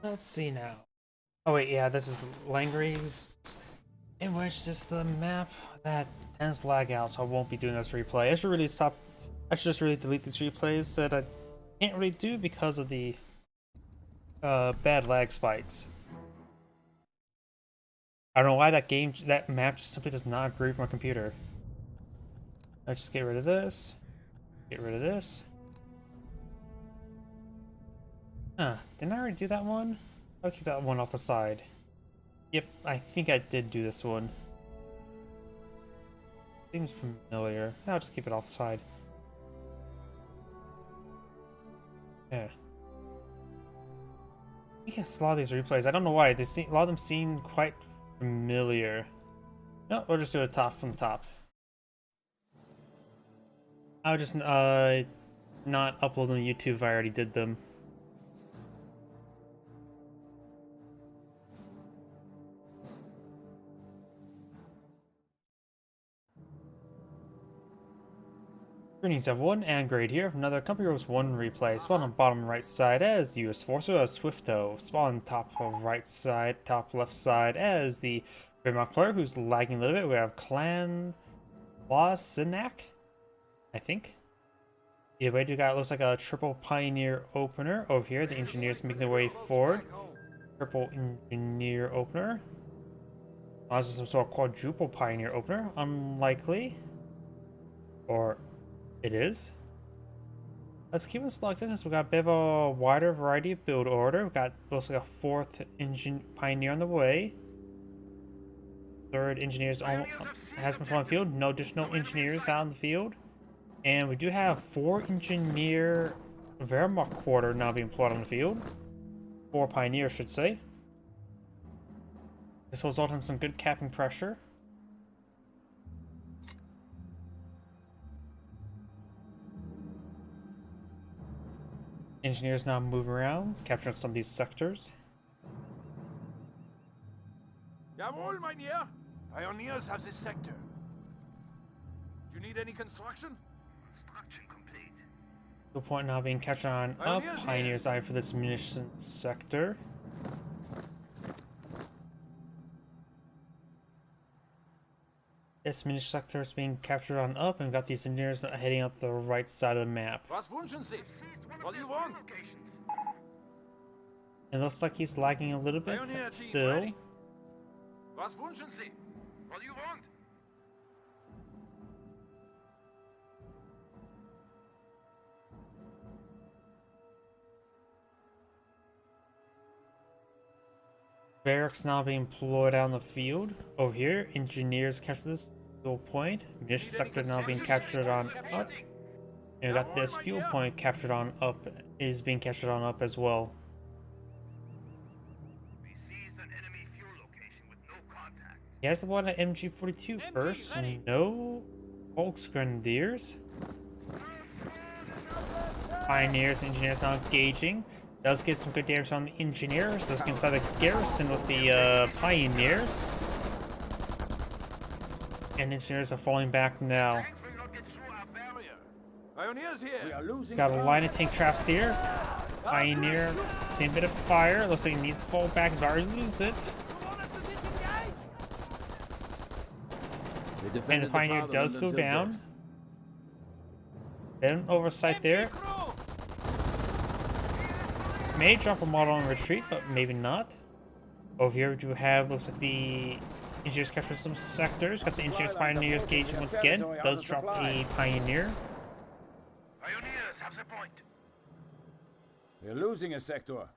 Let's see now. Oh wait, yeah, this is Langry's, in which this is the map that tends to lag out, so I won't be doing this replay. I should really stop. I should just really delete these replays that I can't really do because of the bad lag spikes. I don't know why that map just simply does not agree with my computer. Let's just get rid of this. Get rid of this. Huh, didn't I already do that one? I'll keep that one off the side. Yep, I think I did do this one. Seems familiar. I'll just keep it off the side. Yeah. I think it's a lot of these replays. I don't know why. A lot of them seem quite familiar. No, we'll just do it from the top. I'll just not upload them to YouTube if I already did them. Greetings everyone, and Grade here. Another Company Heroes 1 replay. Spawn on bottom right side as US Forces as Swifto. Spawn on top right side, top left side as the Gridmark player who's lagging a little bit. We have Clan Losinak, I think. Either way, we got looks like a triple Pioneer opener over here. The engineers making their way forward. Triple Engineer opener. This is some sort of quadruple Pioneer opener. Unlikely. Or it is. Let's keep us like this. We got a bit of a wider variety of build order. We got looks like a fourth engine Pioneer on the way. Third engineers has been on the field. No additional engineers out in the field. And we do have 4 engineer Wehrmacht quarter now being plotted on the field. 4 Pioneers, should say. This will result in some good capping pressure. Engineers now move around, capturing some of these sectors. Jawohl, Mynheer. Pioneers have this sector. Do you need any construction? Construction complete. To a point now being captured on up. Pioneers eye for this munitions sector. This munitions sector is being captured on up, and we've got these engineers heading up the right side of the map. Was wünschen Sie? What do you want? It looks like he's lagging a little bit Pioneer team still. ready. Was wünschen Sie? What do you want? Barracks now being deployed out in the field. Over here, engineers capture this fuel point. Munition sector now being captured on up. And we got this fuel point captured on up, is being captured on up as well. We seized an enemy fuel location with no contact. He has one at MG42 first. No Volksgrenadiers. Pioneers, engineers now engaging. Does get some good damage on the engineers. Does get inside the garrison with the pioneers. And engineers are falling back now. Tanks will not get through our barrier. Pioneers We here. are losing Got a ground. line of tank traps here. Pioneer, same bit of fire. Looks like he needs to fall back as far as lose it. You want us to disengage? They And defended the Pioneer fatherland does go until down. death. Then oversight there. Crew! May drop a model on retreat, but maybe not. Over here we do have, looks like the engineers captured some sectors. Got the engineers pioneers engaging once again. Does drop a pioneer. Pioneers have the point. We're losing a sector.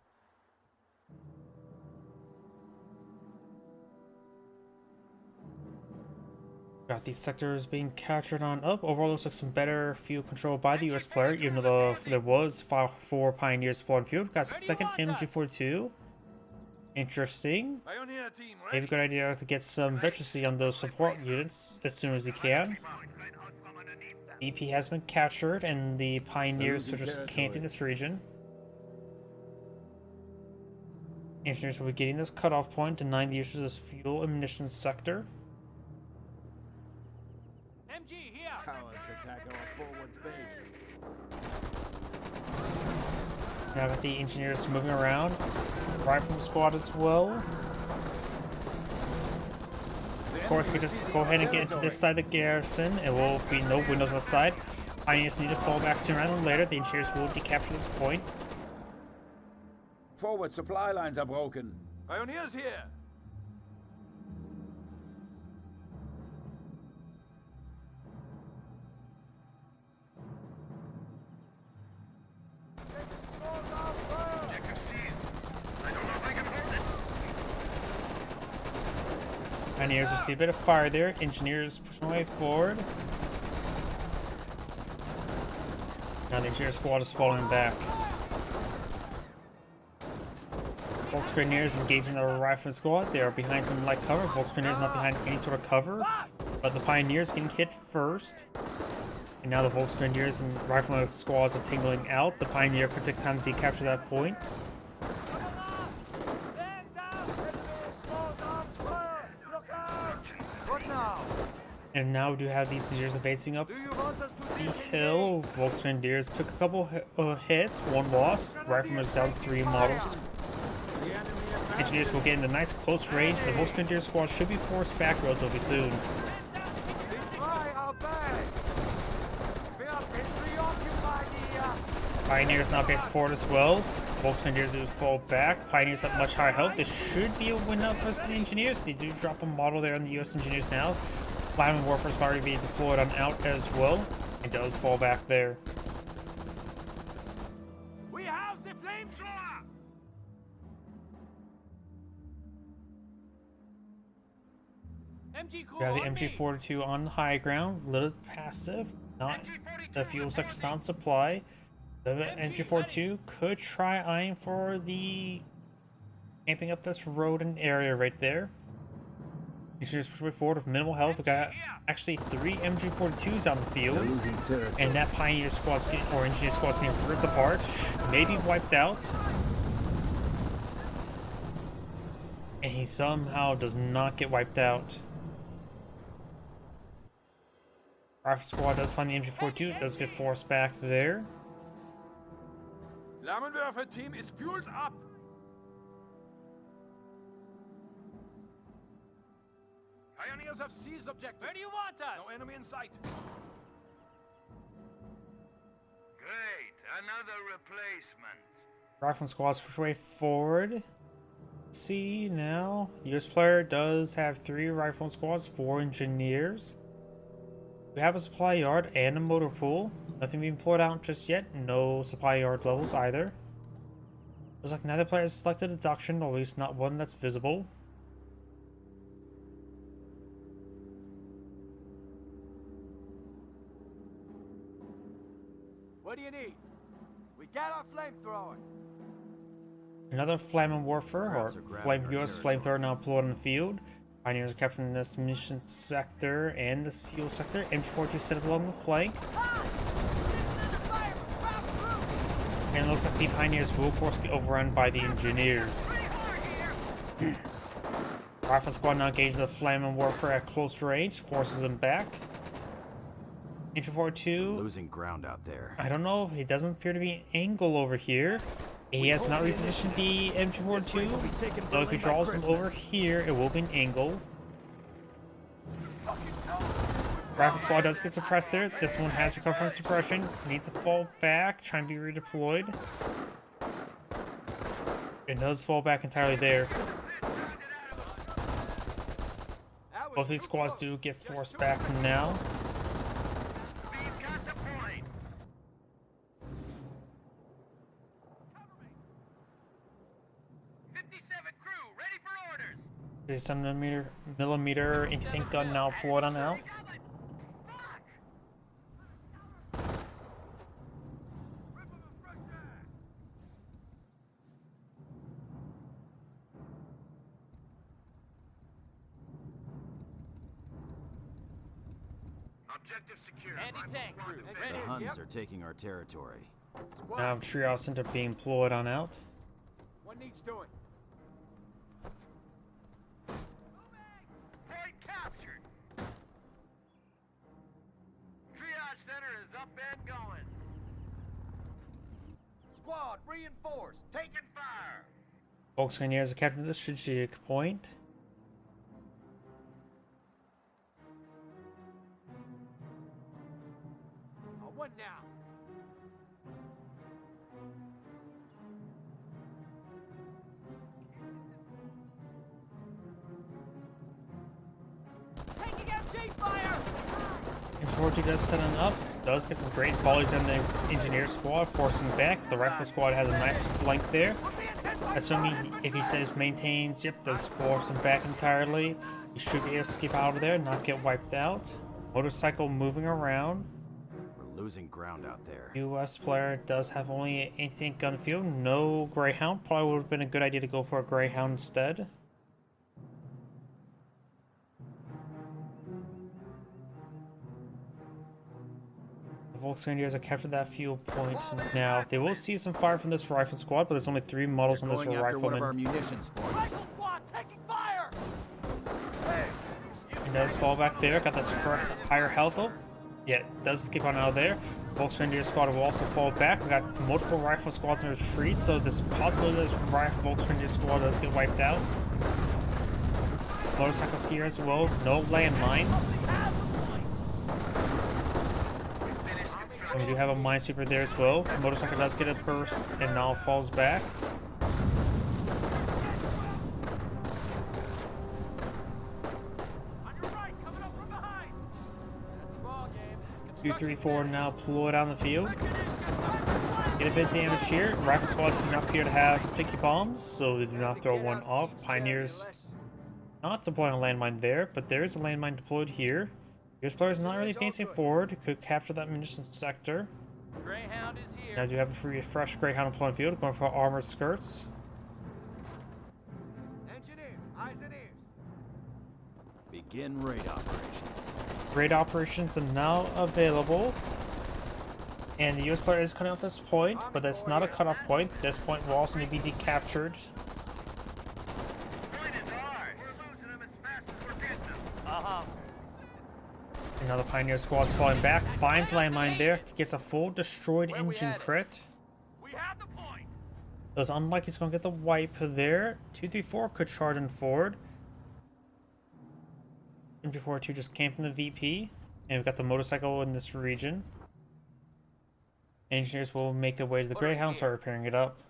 Got these sectors being captured on up. Overall, looks like some better field control by the US player, even though there was 4 pioneers spawned field. Got second MG42. Interesting. Pioneer team Maybe a ready. good idea to get some veterancy on those support units as soon as he can. EP has been captured, and the pioneers are just camping this region. Engineers will be getting this cutoff point, denying the use of this fuel and munitions sector. MG, here! Cowards attack our forward base. Now got the engineers moving around. Rifle squad as well. Of course, we just go ahead and get into this side of the garrison. It will be no windows outside. Pioneers need to fall back sooner rather than later. The engineers will decapture this point. Forward supply lines are broken. Pioneers here. Objective seized. I don't know if I can hold it. Pioneers will see a bit of fire there. Engineers pushing away forward. Now the engineer squad is falling back. Volksgrenadiers engaging the rifle squad. They are behind some light cover. Volksgrenadiers not behind any sort of cover. But the Pioneers getting hit first. And now the Volksgrenadiers and rifleman squads are tingling out. The Pioneer could take time to decapture that point. Stand down! Small arms fire! Look out! What now? And now we do have these engineers advancing up Do you want us to the disengage? hill. Volksgrenadiers took a couple hits. One lost. Rifleman's down 3 models. The enemy advances. Engineers will get into nice close range. The Volksgrenadier squad should be forced back relatively soon. Try our best! We have been preoccupied here! Pioneers now face forward as well. Volksgrenadiers do fall back. Pioneers have much higher health. This should be a win up for the engineers. They do drop a model there on the US engineers now. Flyman Warfare is already being deployed on out as well. It does fall back there. We have the flamethrower! MG Crew Got the on me. MG42 on the high ground. Little passive. Not the fuel sector's not supply. The MG42 could try eyeing for the camping up this road and area right there. Engineers push way forward with minimal health. We got actually 3 MG42s on the field. They're losing territory. And that Pioneer squad's getting, or Engineer squad's getting ripped apart. Maybe wiped out. And he somehow does not get wiped out. Rifle squad does find the MG42. Does get forced back there. Flammenwerfer team is fueled up. Pioneers have seized objective. Where do you want us? No enemy in sight. Great, another replacement. Rifle squads push way forward. See now, US player does have 3 rifle squads, 4 engineers. We have a supply yard and a motor pool. Nothing being poured out just yet. No supply yard levels either. Looks like neither player has selected a doctrine, or at least not one that's visible. What do you need? We got our flamethrower. Another Flamin' Warfare, or Crowds are grabbing Flame our US territory. flamethrower now deployed on the field. Pioneers are capturing this munitions sector and this fuel sector. MG42 set up along the flank. Ah! Position under fire from ground troops! And it looks like the Pioneers will of course get overrun by the Engineers. Pretty hard here! Rifle squad now engages the Flamin' Warfare at close range, forces them back. MG42, Losing ground out there. I don't know, it doesn't appear to be an angle over here. He has not repositioned the MG42, so if he draws them over here, it will be an angle. Rifle squad does get suppressed there. This one has recovered from suppression. Needs to fall back, trying to be redeployed. It does fall back entirely there. Both of these squads do get forced back now. Speed's got the point! Crew, ready for orders! The 7mm anti-tank gun now pulled on out. Coming! Fuck! Objective secure. Anti-tank crew. The Huns are taking our territory. Now trios into being deployed on out. What needs doing? Point captured! Triage center is up and going. Squad, reinforced. Taking fire! Volkswagen is a captain of the strategic point. What now? Taking MG fire! M42 does set him up, does get some great volleys on the engineer squad, forcing back. The rifle squad has a nice flank there. Assuming if he says maintains, yep, does force him back entirely. He should be able to skip out of there, not get wiped out. Motorcycle moving around. We're losing ground out there. US player does have only an anti-tank gun field, no Greyhound. Probably would have been a good idea to go for a Greyhound instead. The Volkswagen have captured that fuel point now. They will see some fire from this rifle squad, but there's only 3 models on this Going after one of our rifleman. munitions points. Rifle squad taking fire! He does fall back there, got that higher health though. Yeah, does skip on out of there. Volkswagen squad will also fall back. We got multiple rifle squads in retreat, so there's possibility this Volkswagen squad does get wiped out. Motorcycles here as well, no landmine. And we do have a minesweeper there as well. Motorcycle does get a burst and now falls back. On your right, coming up from behind! That's a ball game. 2, 3, 4 now pull it on the field. Engineers Get a bit damage here. Rifle squads do not appear to have sticky bombs, so they do not throw one off. Pioneers not deploying a landmine there, but there is a landmine deployed here. US player is not really advancing forward. Could capture that munitions sector. Greyhound is here. Now do have a fresh Greyhound deployed field, going for armored skirts. Engineers, eyes and ears. Begin raid operations. Raid operations are now available. And the US player is cutting off this point, but that's not a cutoff point. This point will also need to be decaptured. Point is ours. We're losing them as fast as we're getting them. Uh-huh. Another Pioneer squad's falling back. Finds landmine there. Gets a full destroyed engine crit. We have the point. So it's unlikely he's going to get the wipe there. 234 could charge in forward. MG42 just camping the VP. And we've got the motorcycle in this region. Engineers will make their way to the Greyhound, start repairing it up.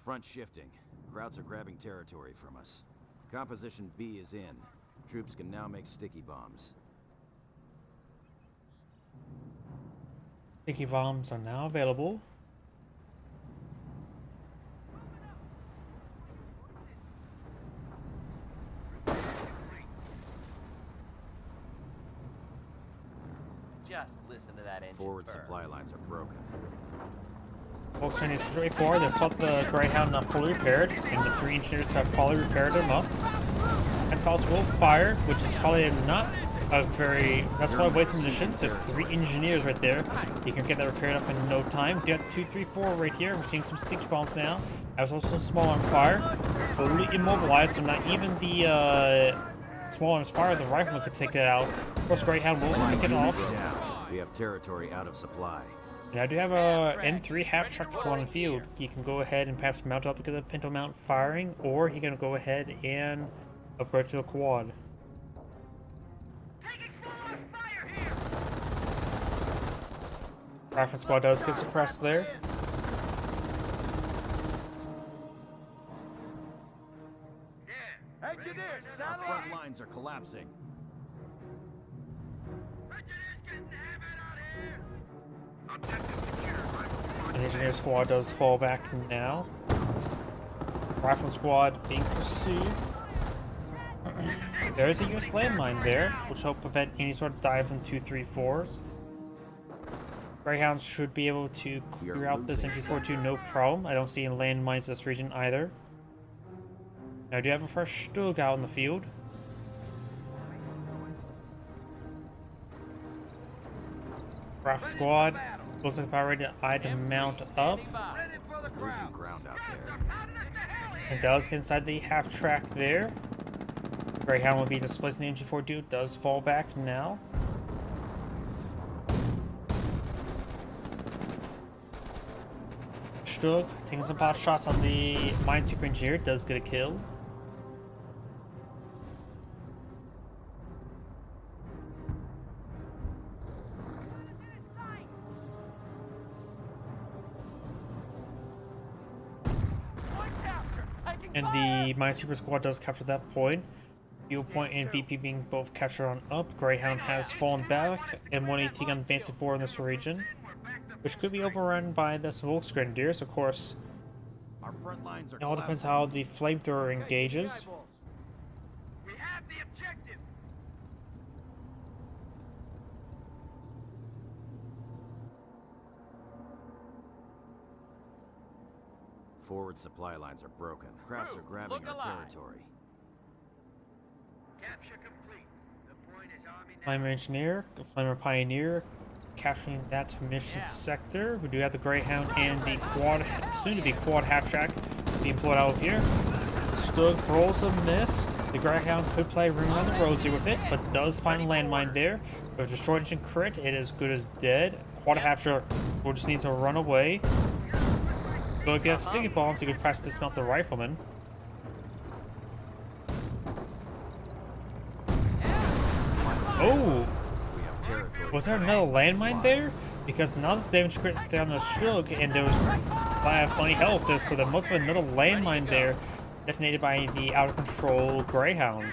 Front shifting. Krauts are grabbing territory from us. Composition B is in. Troops can now make sticky bombs. Sticky bombs are now available. Just listen to that engine Forward burr. supply lines are broken. Folks, is straightforward. They swapped the Greyhound not fully repaired, and the 3 engineers have probably repaired them up. As possible, fire, which is probably not a very... That's probably a waste of munitions. There's 3 engineers right there. You can get that repaired up in no time. You got 2, 3, 4 right here. We're seeing some sticky bombs now. There's also small arms fire. Fully immobilized, so not even the small arms fire, the rifleman could take it out. Of course, Greyhound will pick it off. Down. We have territory out of supply. And I do have a M3 half-track to pull on the field. You can go ahead and perhaps mount up to the pinto mount firing, or you can go ahead and upgrade to a quad. Taking small arms fire here! Rifle squad does get suppressed there. Yeah. Engineers, Our saddle up! front lines are collapsing. Engineers getting hammered out here! Objective secure. An engineer squad does fall back now. Rifle squad being pursued. There is a US landmine there, which will prevent any sort of dive from 234s. Greyhounds should be able to clear out this MG42 no problem. I don't see any landmines in this region either. Now I do have a fresh Stug out in the field. Rifle squad looks like about ready to item mount up. Ready for the Losing ground. ground out Krauts there. are pounding us to hell here! It does get inside the half track there. Greyhound will be displacing the MG42. Does fall back now. Stug taking some pot shots on the Minesweeper engineer. Does get a kill. Point capture! Taking And fire! the Minesweeper squad does capture that point. Fuel point and VP being both captured on up. Greyhound has fallen back. M1AT gun advancing forward in this region, which could be overrun by this Volksgrenadiers, of course. Our front lines are It all depends collapsing. how the flamethrower engages. We have the objective! Forward supply lines are broken. Krauts are grabbing look our alive. territory. Capture complete. The point is army now. Flamer Engineer, Flamer Pioneer, capturing that mission sector. We do have the Greyhound and the quad, soon to be quad half track being pulled out of here. Stug rolls a miss. The Greyhound could play Ring Around the Rosie with it, but does find a landmine there. With destroyed engine crit, it is good as dead. Quad half track will just need to run away. So if you have sticky bombs, you could press dismount the rifleman. Oh! We have territory. Was there another landmine there? Because now this damage crit down the Stug, and there was plenty of health there, so there must have been another landmine there detonated by the out of control Greyhound.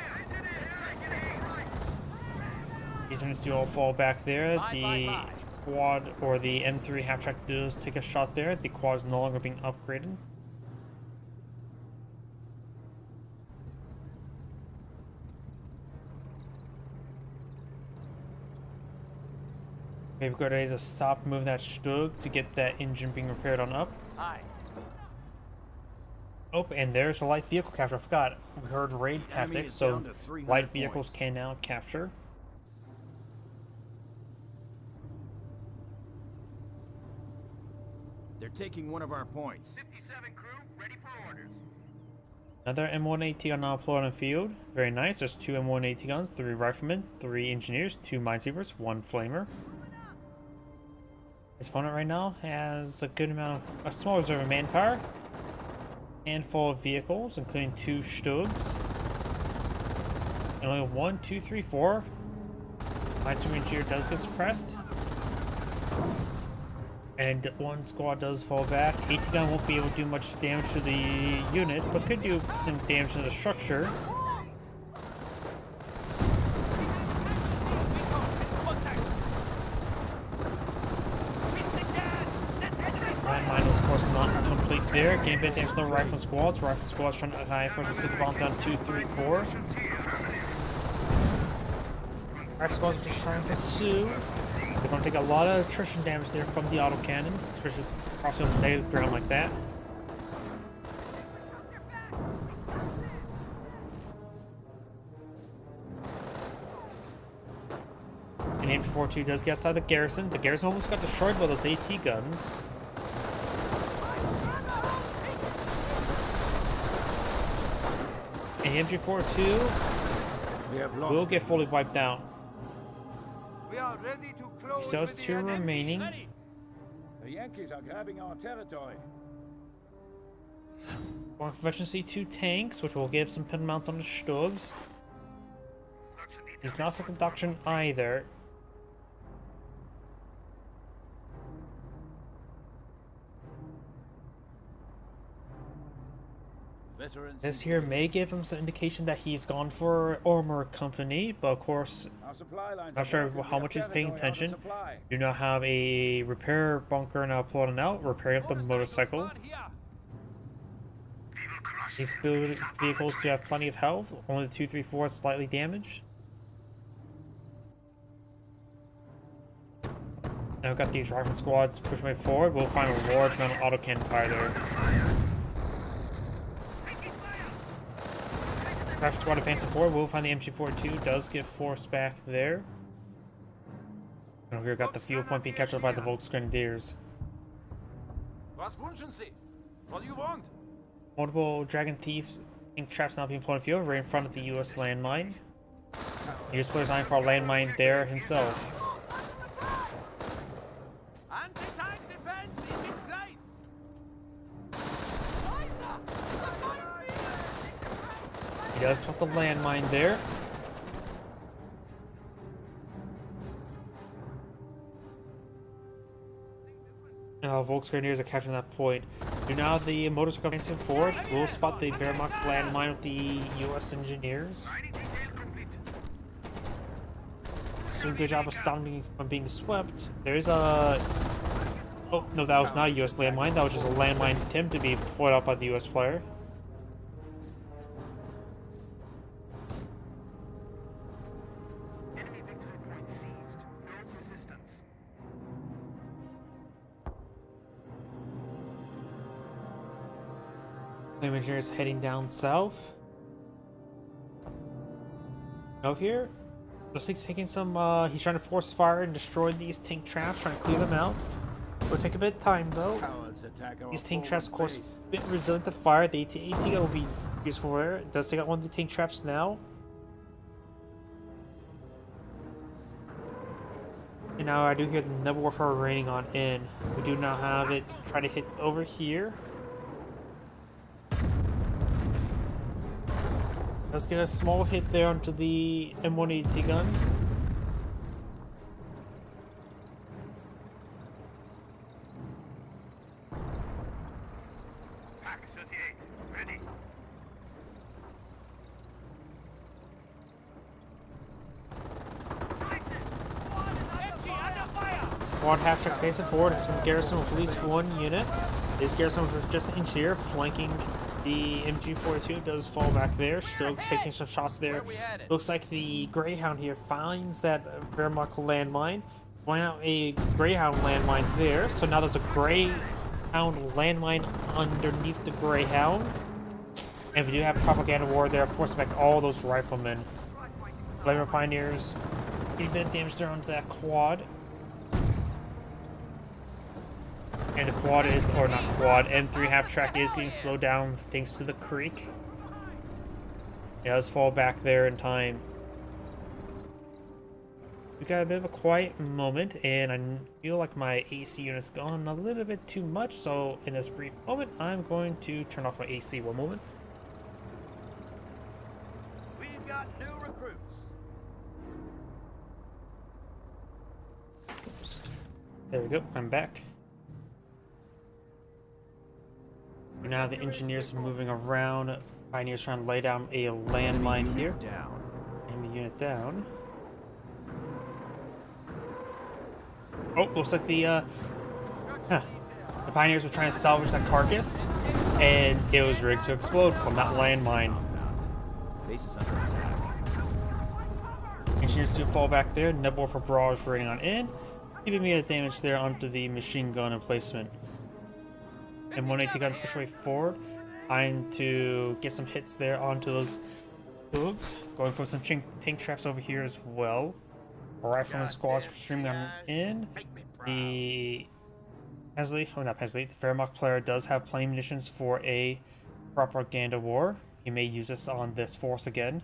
These units do all fall back there. The quad or the M3 half track does take a shot there. The quad is no longer being upgraded. We've got ready to stop moving that Stug to get that engine being repaired on up. Hi. Oh, and there's a light vehicle capture. I forgot. We heard raid tactics, is so down to 300 light vehicles points. can now capture. They're taking one of our points. 57 crew, ready for orders. Another M1AT gun now deployed on the field. Very nice. There's 2 M1AT guns, 3 riflemen, 3 engineers, 2 minesweepers, 1 flamer. His opponent right now has a good amount of a small reserve of manpower, handful of vehicles, including 2 Stugs, and only 1, 2, 3, 4. Minesweeper engineer does get suppressed. And one squad does fall back. AT gun won't be able to do much damage to the unit, but could do some damage to the structure. Landmine was, of course, not complete there. Getting a bit of damage to the rifle squads. Rifle squads trying to high first and six bombs down 2, 3, 4. Rifle squads are just trying to pursue. They're going to take a lot of attrition damage there from the autocannon, especially crossing the negative ground like that. And MG42 does get outside the garrison. The garrison almost got destroyed by those AT guns. And MG42 will get fully wiped out. We are ready to close. So it's 2 remaining. The Yankees are grabbing our territory. More efficiency 2 tanks, which will give some pin mounts on the Stugs. It's not second doctrine either. This here may give him some indication that he's gone for armor company, but of course, not sure how much he's paying attention. Do not have a repair bunker now plotted out, repairing up the motorcycle. These vehicles do have plenty of health, only the 2, 3, 4 slightly damaged. Now we've got these rifle squads pushing way forward. We'll find a large amount of autocannon fire there. Rifle squad advancing forward. We'll find the MG42 does get forced back there. And we got the fuel point being captured by the Volksgrenadiers. Was wünschen Sie? What do you want? Multiple Dragon Thieves ink traps now being put on field right in front of the US landmine. The US player's eyeing for a landmine there himself. Anti-tank defense is in place. He does spot the landmine there. Now Volksgrenadiers are capturing that point. So now the motorcycle advancing forward. We'll spot the Wehrmacht landmine with the US engineers. Doing a good job of stopping me from being swept. There is a... Oh, no, that was not a US landmine. That was just a landmine attempt to be put up by the US player. Flame engineers heading down south. Over here. Looks like he's taking some, he's trying to force fire and destroy these tank traps, trying to clear them out. Will take a bit of time though. These tank traps, of course, a bit resilient to fire. The AT gun will be useful there. It does take out one of the tank traps now. And now I do hear the Nebel Warfare raining on in. We do now have it try to hit over here. Let's get a small hit there onto the M180 gun. Pack 38, ready. Quad half-track facing forward has been garrisoned with at least 1 unit. This garrison was just an engineer flanking the MG42 does fall back there, still taking some shots there. Looks like the Greyhound here finds that Wehrmacht landmine. Find out a Greyhound landmine there, so now there's a Greyhound landmine underneath the Greyhound. And we do have propaganda war there, forcing back all those riflemen. Flamer Pioneers, getting a bit of damage there onto that quad. And the quad is, or not quad, M3 half-track is getting slowed down thanks to the creek. It does fall back there in time. We got a bit of a quiet moment, and I feel like my AC unit's gone a little bit too much, so in this brief moment, I'm going to turn off my AC one moment. We've got new recruits. Oops. There we go, I'm back. Now the engineers moving around. Pioneers trying to lay down a landmine here. Down. Enemy unit down. Oh, looks like the Pioneers were trying to salvage that carcass, and it was rigged to explode from that landmine. Base is under attack. Engineers do fall back there. Nebula for barrage rating on in. Keeping me the damage there onto the machine gun emplacement. And 180 guns push way forward. Trying to get some hits there onto those builds. Going for some tank traps over here as well. Rifleman squads streaming on in. The Pensley, oh not Pensley, the Fairmock player does have plain munitions for a propaganda war. He may use this on this force again.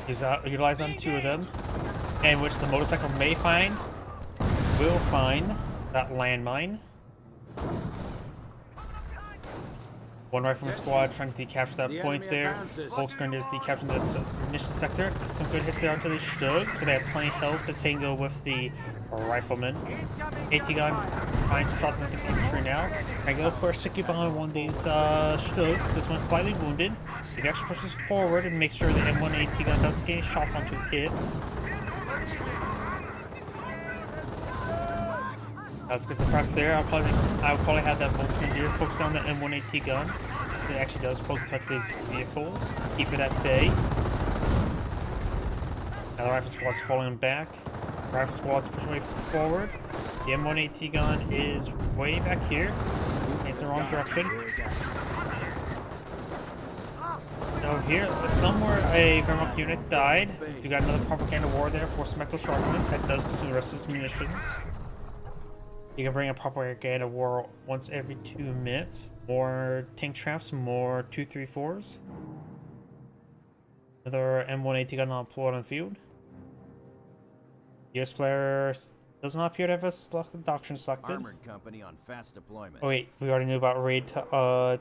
He's utilize on 2 of them, in which the motorcycle will find that landmine. One rifleman squad trying to decapture that point there. Volkswagen is decapturing this initial sector. Some good hits there onto the Stugs, but they have plenty of health to tango with the rifleman. AT gun finds some shots in the infantry now. Trying to go for a sticky behind one of these Stugs. This one's slightly wounded. He actually pushes forward and makes sure the M1 AT gun doesn't get any shots onto it. Let's get suppressed there. I'll probably have that Volkswagen here focus on the M1 AT gun. It actually does pose a threat to these vehicles. Keep it at bay. Now the rifle squad's falling back. Rifle squad's pushing way forward. The M1 AT gun is way back here. It's the wrong direction. Over here, somewhere a Grimlock unit died. You got another propaganda war there for Smectos Rifleman. That does consume the rest of his munitions. You can bring a propaganda war once every 2 minutes. More tank traps, more 234s. Another M1 AT gun on on the field. US player does not appear to have a doctrine selected. Armored company on fast deployment. Oh wait, we already knew about raid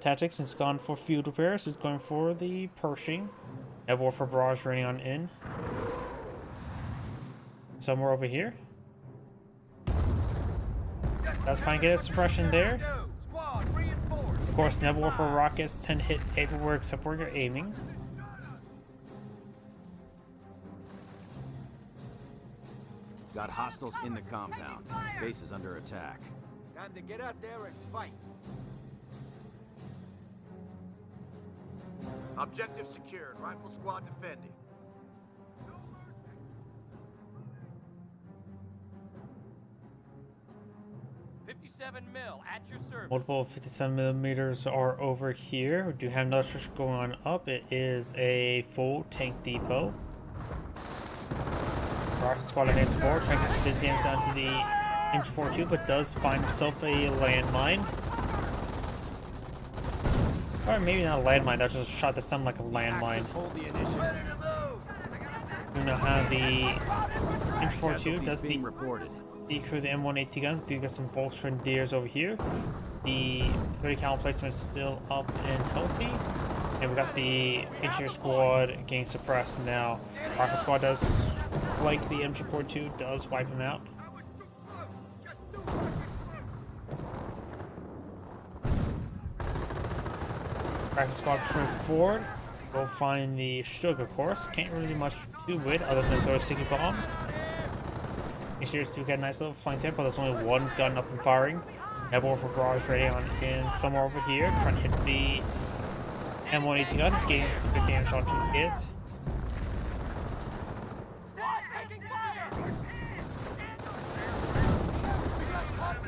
tactics. It's gone for field repairs. It's going for the Pershing. Nebula for barrage rating on in. Somewhere over here. That's fine, get a suppression there. Of course, Nebula for rockets tend to hit everywhere except where you're aiming. Got hostiles in the compound. Base is under attack. Time to get out there and fight. Objective secured. Rifle squad defending. 57 mil at your service. Multiple 57mm are over here. We do have another structure going on up. It is a full tank depot. Rifle squad advances forward, trying to get some good damage onto the M42, but does find himself a landmine. Or maybe not a landmine, that's just a shot that sounded like a landmine. Hold the initiative. We know how the M42 does being reported. decrew the M1 AT gun. Do get some Volkswagen Deers over here. The 30 cal placement is still up and healthy. And we got the engineer squad getting suppressed now. Rifle squad does, like the MG42, does wipe him out. Rifle squad pushing forward. Go find the Stug, of course. Can't really do much to it other than throw a sticky bomb. Engineers do get a nice little flank there, but there's only one gun up and firing. Nebula for barrage ready on in somewhere over here, trying to hit the M1 AT gun, getting some good damage onto it.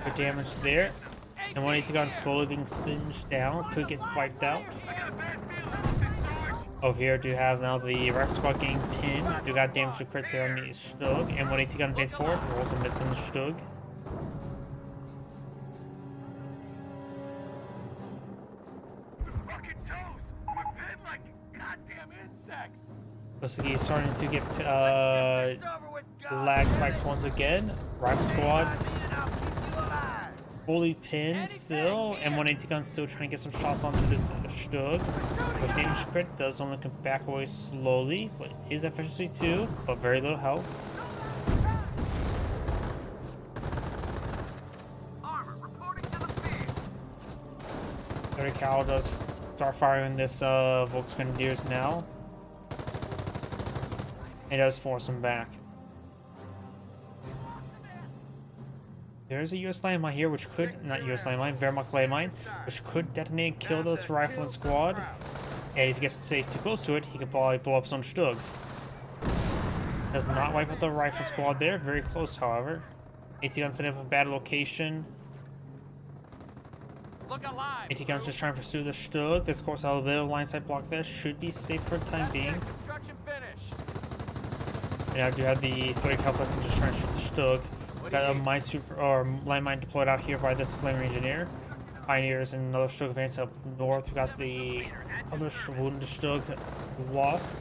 Good damage there. M1 AT gun slowly being singed down, could get wiped out. Over here, do have now the rifle squad getting pinned. Do got damage to crit there on the Stug. M1 AT gun pays forward, we're also missing the Stug. Looks like he's starting to get lag spikes once again. Rifle squad fully pinned still. M1 AT gun still trying to get some shots onto this Stug. With damage to crit does only come back away slowly, but his efficiency too, but very little health. 30 cal does start firing this Volksgrenadiers now. It does force him back. There's a US landmine here, which could, not US landmine, Wehrmacht landmine, which could detonate and kill this rifleman squad. And if he gets safe too close to it, he could probably blow up his own Stug. Does not wipe out the rifle squad there, very close however. AT gun setting up a bad location. Look alive. AT gun's just trying to pursue the Stug. This course out of the line side block there should be safe for the time being. Construction finished. And I do have the 30 cal and just trying to shoot the Stug. Got a mine super or landmine deployed out here by this Flaming Engineer. Pioneers and another Stug advance up north. We got the other wounded Stug lost.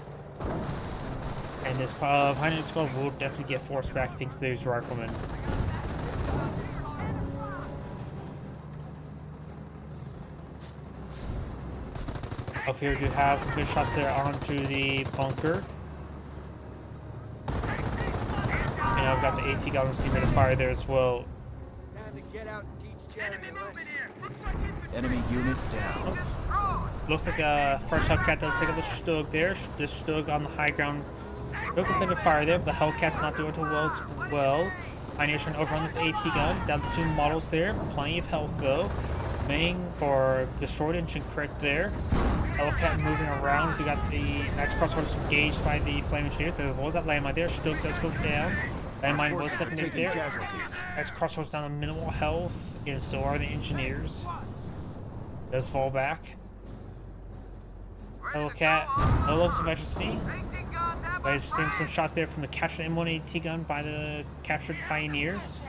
And this Pioneer squad will definitely get forced back thanks to these riflemen. Up here, we do have some good shots there onto the bunker. And I've got the AT gun receiving a fire there as well. Enemy unit down. Looks like a first Hellcat does take out the Stug there. This Stug on the high ground took a bit of fire there, but the Hellcat's not doing too well as well. Pioneer's trying to overrun this AT gun. Down to 2 models there. Plenty of health though. Main or destroyed engine crit there. Hellcat moving around. We got the Knights Crossroads engaged by the Flaming Engineers. There was that landmine there. Stug does go down. Landmine was detonated there. Knights Crossroads down to minimal health, and so are the Engineers. Does fall back. Hellcat, no looks of efficiency. Guys, seeing some shots there from the captured M1 AT gun by the captured Pioneers.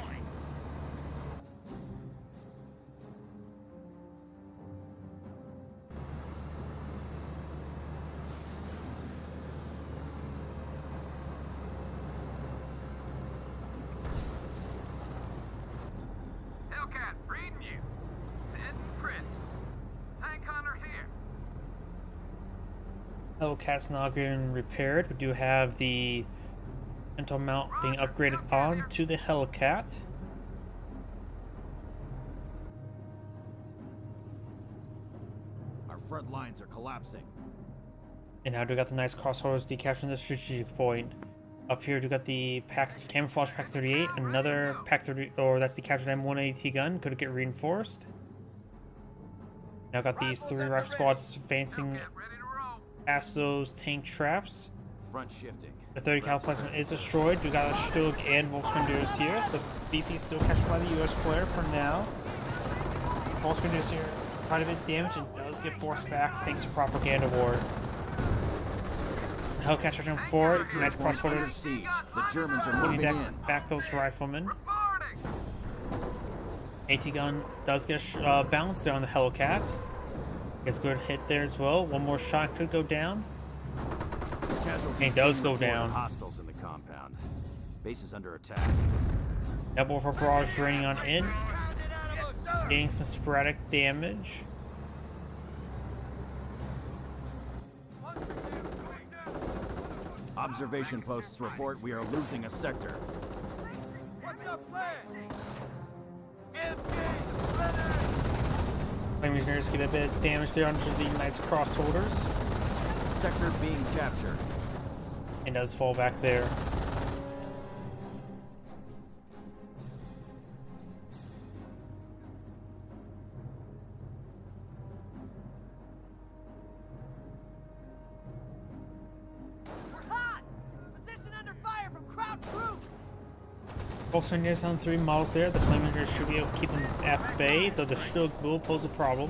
Hellcat, reading you. Ed and Chris. Tank Hunter here. Hellcat's not getting repaired. We do have the Sentinel mount being upgraded onto the Hellcat. Our front lines are collapsing. And now we got the nice crossroads decapturing the strategic point. Up here we got the camouflage Pack 38, another Pack 30, or that's the captured M1 AT gun. Could it get reinforced? Now got these 3 rifle squads advancing Ready to roll. past those tank traps. Front shifting. The 30 cal plasma is destroyed. We got a Stug and Volksgrenadiers here. The BP is still captured by the US player for now. Volksgrenadiers here, quite a bit damaged and does get forced back thanks to propaganda war. Hellcat charging forward. Nice Under crossroads. siege. The Germans are Putting moving in. back those riflemen. Reporting. AT gun does get bounced there on the Hellcat. Gets a good hit there as well. One more shot could go down. Casualties It does being go reported. down. Hostiles in the compound. Base is under attack. Double for barrage raining on in. Getting some sporadic damage. Observation posts report we are losing a sector. What's up, plan? Flaming Engineers get a bit of damage there onto the Knights Crossholders. Sector being captured. It does fall back there. We're hot. Position under fire from Kraut troops. Volksgrenadiers on 3 models there. The Flaming Engineers should be able to keep them at bay, though the Stug will pose a problem.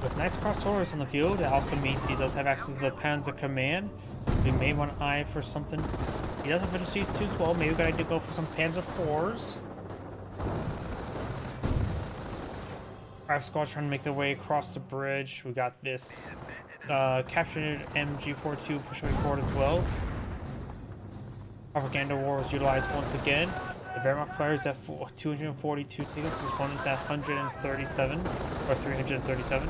With Knights Crossholders on the field, it also means he does have access to the Panzer Command. We may want to eye for something. He does have Infantry 2 as well. Maybe we got to go for some Panzer 4s. Rifle squad trying to make their way across the bridge. We got this captured MG42 pushing forward as well. Propaganda war was utilized once again. The Wehrmacht players at 242 tickets. His opponent's at 137 or 337.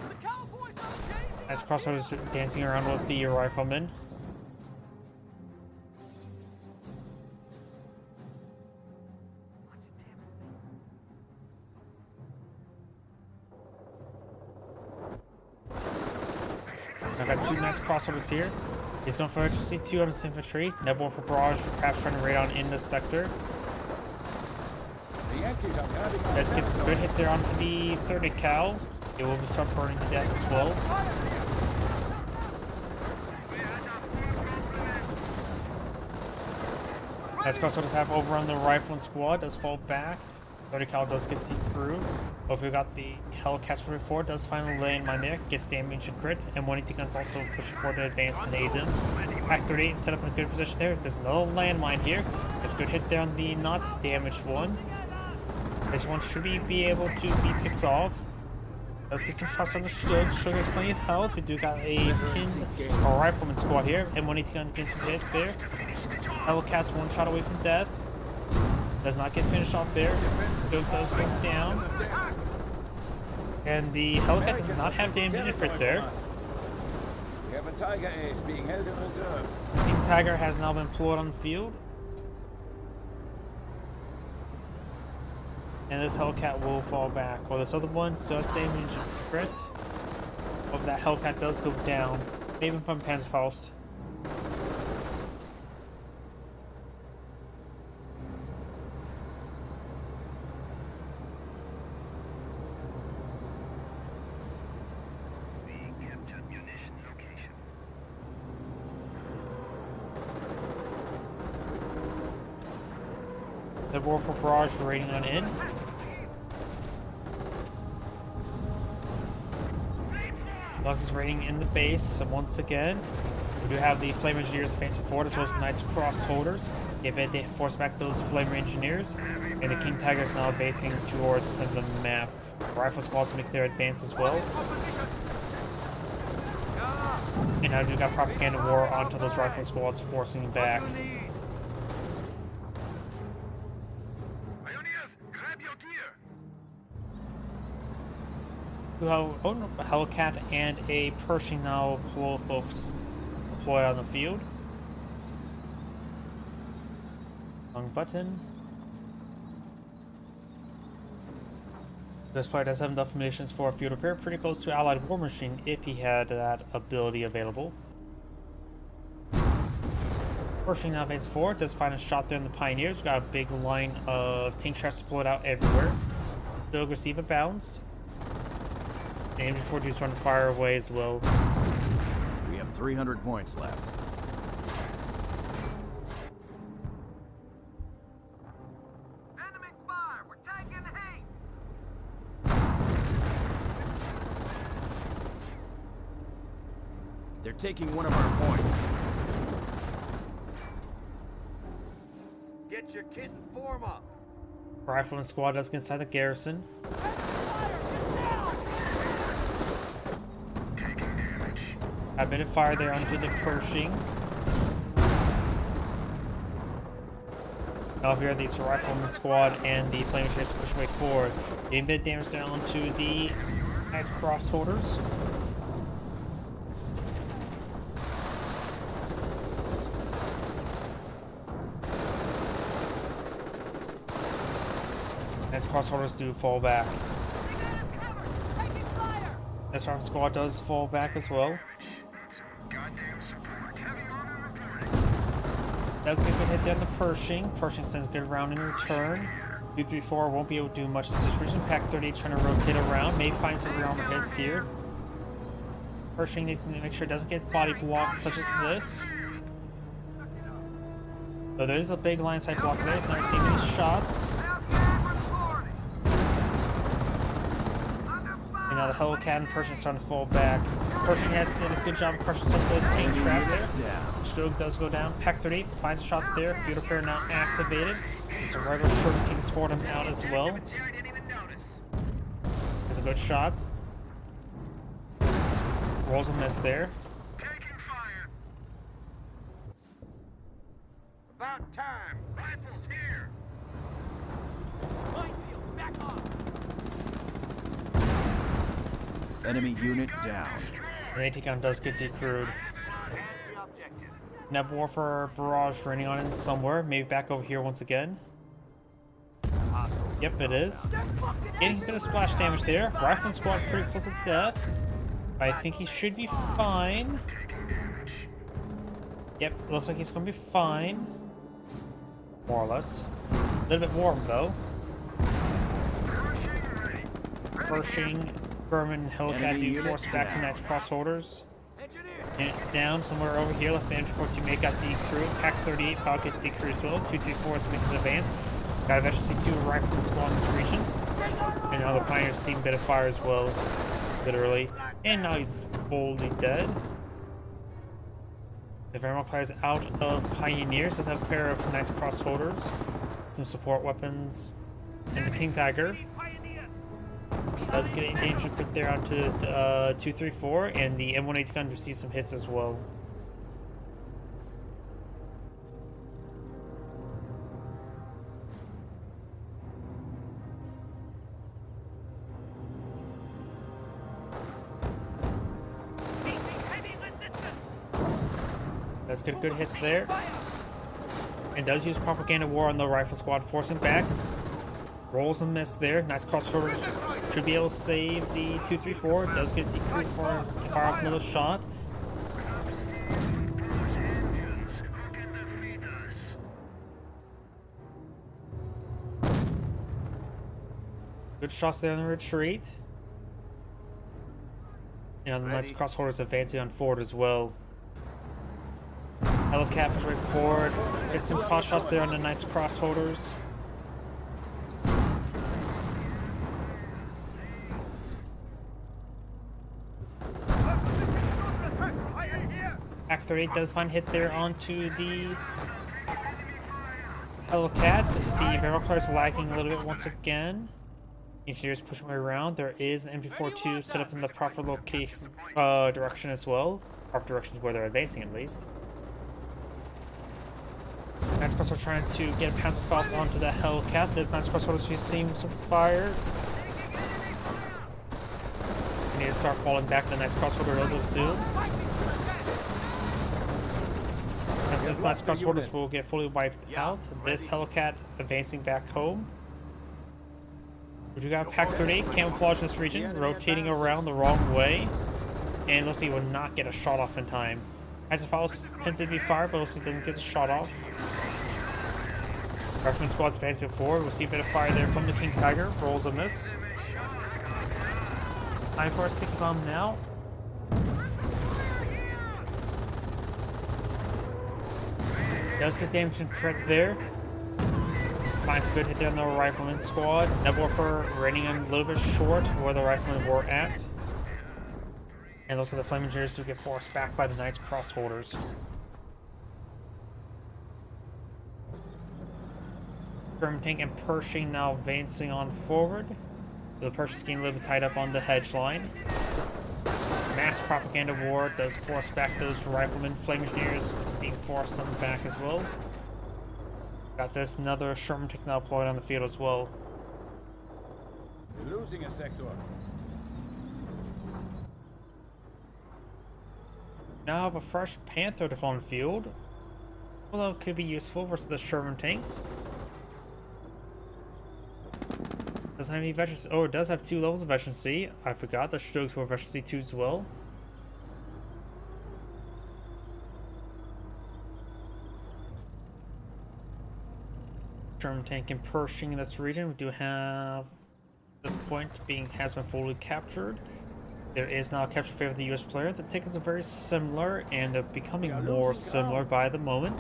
The cowboys are chasing. As Nice crossovers dancing around with the rifleman. I got two nice crossovers here. He's going for HC2 on his infantry. Nebula for barrage, perhaps trying to raid on in this sector. The Yankees are having our Let's get some good hits there onto the 30 cal. It will start burning to death as well. Nice crossovers have over on the rifleman squad. Does fall back. 30 cal does get the crew. But we got the Hellcats before. Does finally landmine there. Gets damage and crit. And 180 guns also pushing forward to advance and aid them. Pack 38 set up in a good position there. There's another landmine here. There's a good hit there on the not damaged one. This one should be able to be picked off. Let's get some shots on the Shug. Shug has plenty of health. We do got a pin or rifleman squad here. And 180 gun getting some hits there. Hellcats one shot away from death. Does not get finished off there. Shug does go down. And the Hellcat does not have damage and crit there. We have a Tiger Ace being held in reserve. King Tiger has now been deployed on the field. And this Hellcat will fall back. While this other one does damage and crit. But that Hellcat does go down. Even from Panzerfaust. The war for barrage raiding on in. Lux is raiding in the base once again. We do have the Flame Engineers advancing forward as well as the Knights Cross Holders. If they force back those Flame Engineers. And the King Tiger is now basing towards the center of the map. Rifle squads make their advance as well. And now we got propaganda war onto those rifle squads forcing back. We have a Hellcat and a Pershing now both deployed on the field. Wrong button. This player does have enough munitions for a field repair, pretty close to Allied War Machine if he had that ability available. Pershing now advances forward, does find a shot there in the Pioneers. We got a big line of tank traps deployed out everywhere. Still receive a bounce. The MG-42's trying to fire away as well. We have 300 points left. Enemy fire! We're taking heat! They're taking one of our points. Get your kit and form up. Rifleman squad does get inside the garrison. A bit of fire there onto the Pershing. Now here these Rifleman squad and the Flame Engineers push way forward. Getting a bit of damage there onto the Knights Cross Holders. Knights Cross Holders do fall back. This Rifleman squad does fall back as well. Does get a good hit there on the Pershing. Pershing sends a good round in return. 234 won't be able to do much in this situation. Pack 38 trying to rotate around. May find some rear armor hits here. Pershing needs to make sure it doesn't get body blocked such as this. So there is a big line side block there. It's not receiving any shots. And now the Hellcat and Pershing starting to fall back. Pershing has done a good job of crushing some of the tank traps there. Stoke does go down. Pack 38 finds a shot there. Field repair now activated. It's a regular short king sport him out as well. There's a good shot. Rolls a miss there. About time. Rifles here. Minefield, back off. Enemy unit down. The AT-gun does get decrewed. Neb Warfare Barrage raining on in somewhere. Maybe back over here once again. Yep, it is. Getting a bit of splash damage there. Rifleman squad pretty close to death. I think he should be fine. Yep, looks like he's gonna be fine. More or less. A little bit warm though. Pershing, Berman, Hellcat do force back to Knight's Crossholders. And down somewhere over here. Let's stand for to make out the crew. Pack 38, pocket the crew as well. 234 is making his advance. Got eventually see 2 riflemen squad in this region. And now the Pioneers see a bit of fire as well. Literally. And now he's fully dead. The Vermont player's out of Pioneers. Does have a pair of Knight's Crossholders. Some support weapons. And the King Tiger. Does get a danger crit there onto 234, and the M180 gun receives some hits as well. Does get a good hit there. And does use Propaganda War on the rifle squad, forcing back. Rolls a miss there. Nice crossroads. Should be able to save the 234. Does get decreed for to fire off another shot. Good shots there on the retreat. And the Knights Crossholders advancing on forward as well. Hellcat is right forward. Gets some pot shots there on the Knights Crossholders. Pack 38 does find hit there onto the Hellcat. The barrel player is lagging a little bit once again. Engineers pushing way around. There is an MP42 set up in the proper location direction as well. Proper directions where they're advancing at least. Knights Crossholders trying to get Panzerfaust onto the Hellcat. This Knights Crossholders receiving some fire. We need to start falling back to the Knights Crossholder a little bit soon. And since Knights Crossholders will get fully wiped out, this Hellcat advancing back home. We do got Pack 38 camouflage in this region, rotating around the wrong way. And looks like he will not get a shot off in time. Panzerfaust attempted to be fired, but looks like he doesn't get the shot off. Rifleman squad's advancing forward. We'll see a bit of fire there from the King Tiger. Rolls a miss. Time for a sticky bomb now. Does get damage and crit there. Finds a good hit there on the Rifleman squad. Neb Warfare running a little bit short where the Riflemen were at. And looks like the Flame Engineers do get forced back by the Knights Crossholders. German tank and Pershing now advancing on forward. The Pershing's getting a little bit tied up on the hedge line. Mass propaganda war does force back those riflemen. Flame Engineers being forced on back as well. Got this, another Sherman tank now deployed on the field as well. We're losing a sector. Now have a fresh Panther deployed on the field. Although it could be useful versus the Sherman tanks. Doesn't have any veterans. Oh, it does have 2 levels of veterancy. I forgot the Stokes were veterancy 2 as well. German tank and Pershing in this region. We do have this point has been fully captured. There is now a capture favor of the US player. The tickets are very similar and they're becoming more similar by the moment.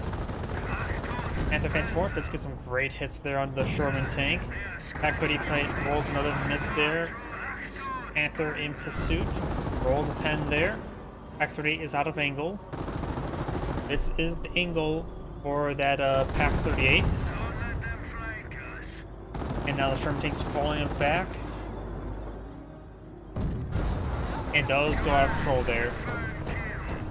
Panther fan support does get some great hits there on the Sherman tank. Pack 38 rolls another miss there. Panther in pursuit. Rolls a pen there. Pack 38 is out of angle. This is the angle for that Pack 38. And now the Sherman tank's falling back. And does go out of control there.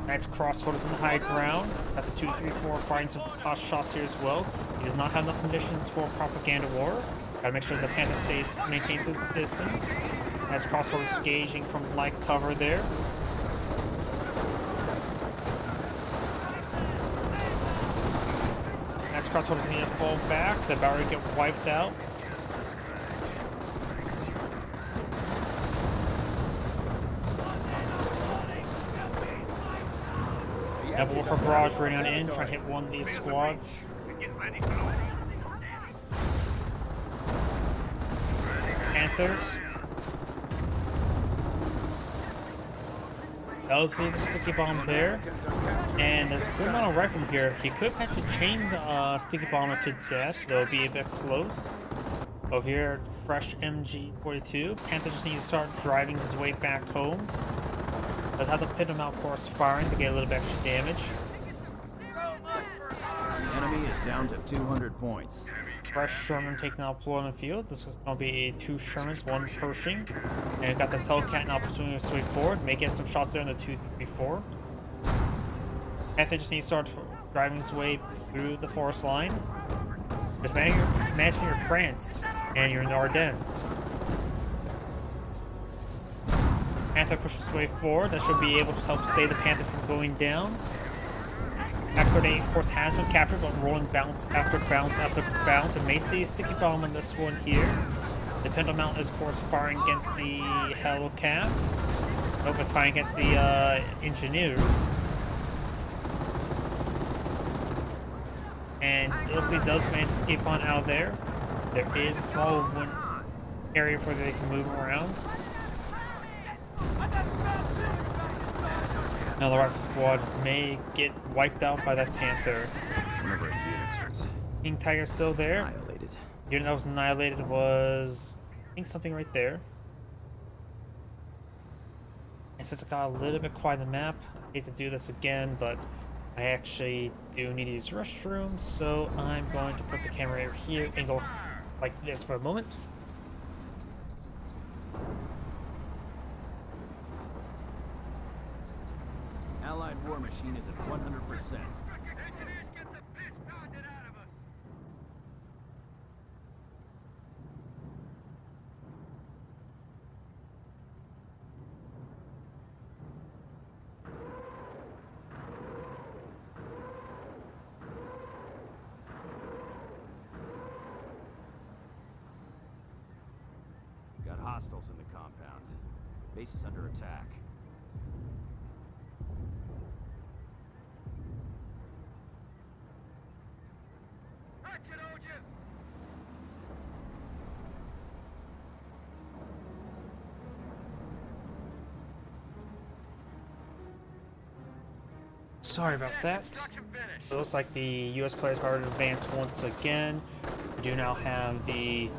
Knights Crossholders on the high ground. Got the 234 firing some pot shots here as well. He does not have enough conditions for propaganda war. Gotta make sure the Panther maintains his distance. Knights Crossholders engaging from light cover there. these crossroads need to fall back. They're about to get wiped out. Double Wolf for Barrage running on in, trying to hit one of these squads. Panther. LZ the Sticky Bomb there. And there's a good amount of rifle here. He could actually chain the Sticky Bomber to death. They'll be a bit close. Over here, fresh MG42. Panther just needs to start driving his way back home. Does have to pit him out force firing to get a little bit extra damage. The enemy is down to 200 points. Fresh Sherman taking out Ploy on the field. This is going to be 2 Shermans, 1 Pershing. And we've got this Hellcat now pursuing his way forward, making some shots there in the 2-3-4. Panther just needs to start driving his way through the forest line. Just managing your France and your Ardennes. Panther pushes his way forward. That should be able to help save the Panther from going down. Accord of course, has been captured, but rolling bounce after bounce after bounce. And may see a Sticky Bomb on this one here. The Pendle Mount is, of course, firing against the Hellcat. Nope, it's firing against the Engineers. And Ilsley does manage to escape on out of there. There is a small area where they can move around. Now the rifle squad may get wiped out by that Panther. One of our units was King Tiger's still there. annihilated. The unit that was annihilated was, I think, something right there. And since it got a little bit quiet on the map, I hate to do this again, but I actually do need to use restrooms, so I'm going to put the camera over here and go like this for a moment. Allied war machine is at 100%. Engineers get the piss pounded out of us. Got hostiles in the compound. Base is under attack. Hatchet, Ogen! Sorry about that. Construction finished. It looks like the U.S. players are to advance once again. We do now have the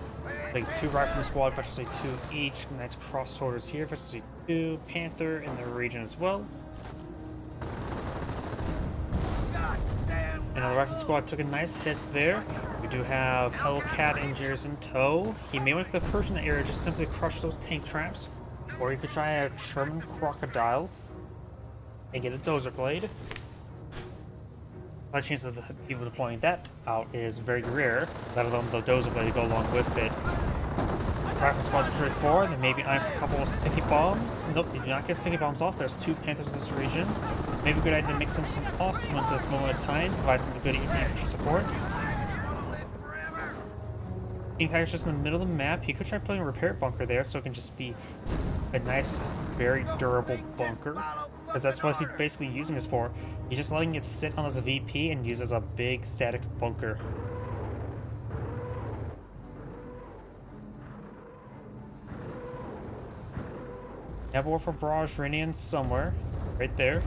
2 rifle squad, virtually 2 each. Nice cross orders here, virtually 2 Panther in the region as well. And the rifle squad took a nice hit there. We do have Hellcat Engineers in tow. He may want to get the Persian area, just simply crush those tank traps. Or you could try a Sherman Crocodile and get a Dozer Blade. The chance of the people deploying that out is very rare, let alone the Dozer Blade to go along with it. Rifle squads are straightforward. They may be eyeing for a couple of sticky bombs. Nope, they do not get sticky bombs off. There's 2 Panthers in this region. Maybe a good idea to mix them some awesome ones at this moment of time, provide some good infantry support. King Tiger's just in the middle of the map. He could try putting a repair bunker there, so it can just be a nice, very durable bunker. Because that's what he's basically using this for. He's just letting it sit on as a VP and use as a big static bunker. Have war for Barrage Renian somewhere. Right there.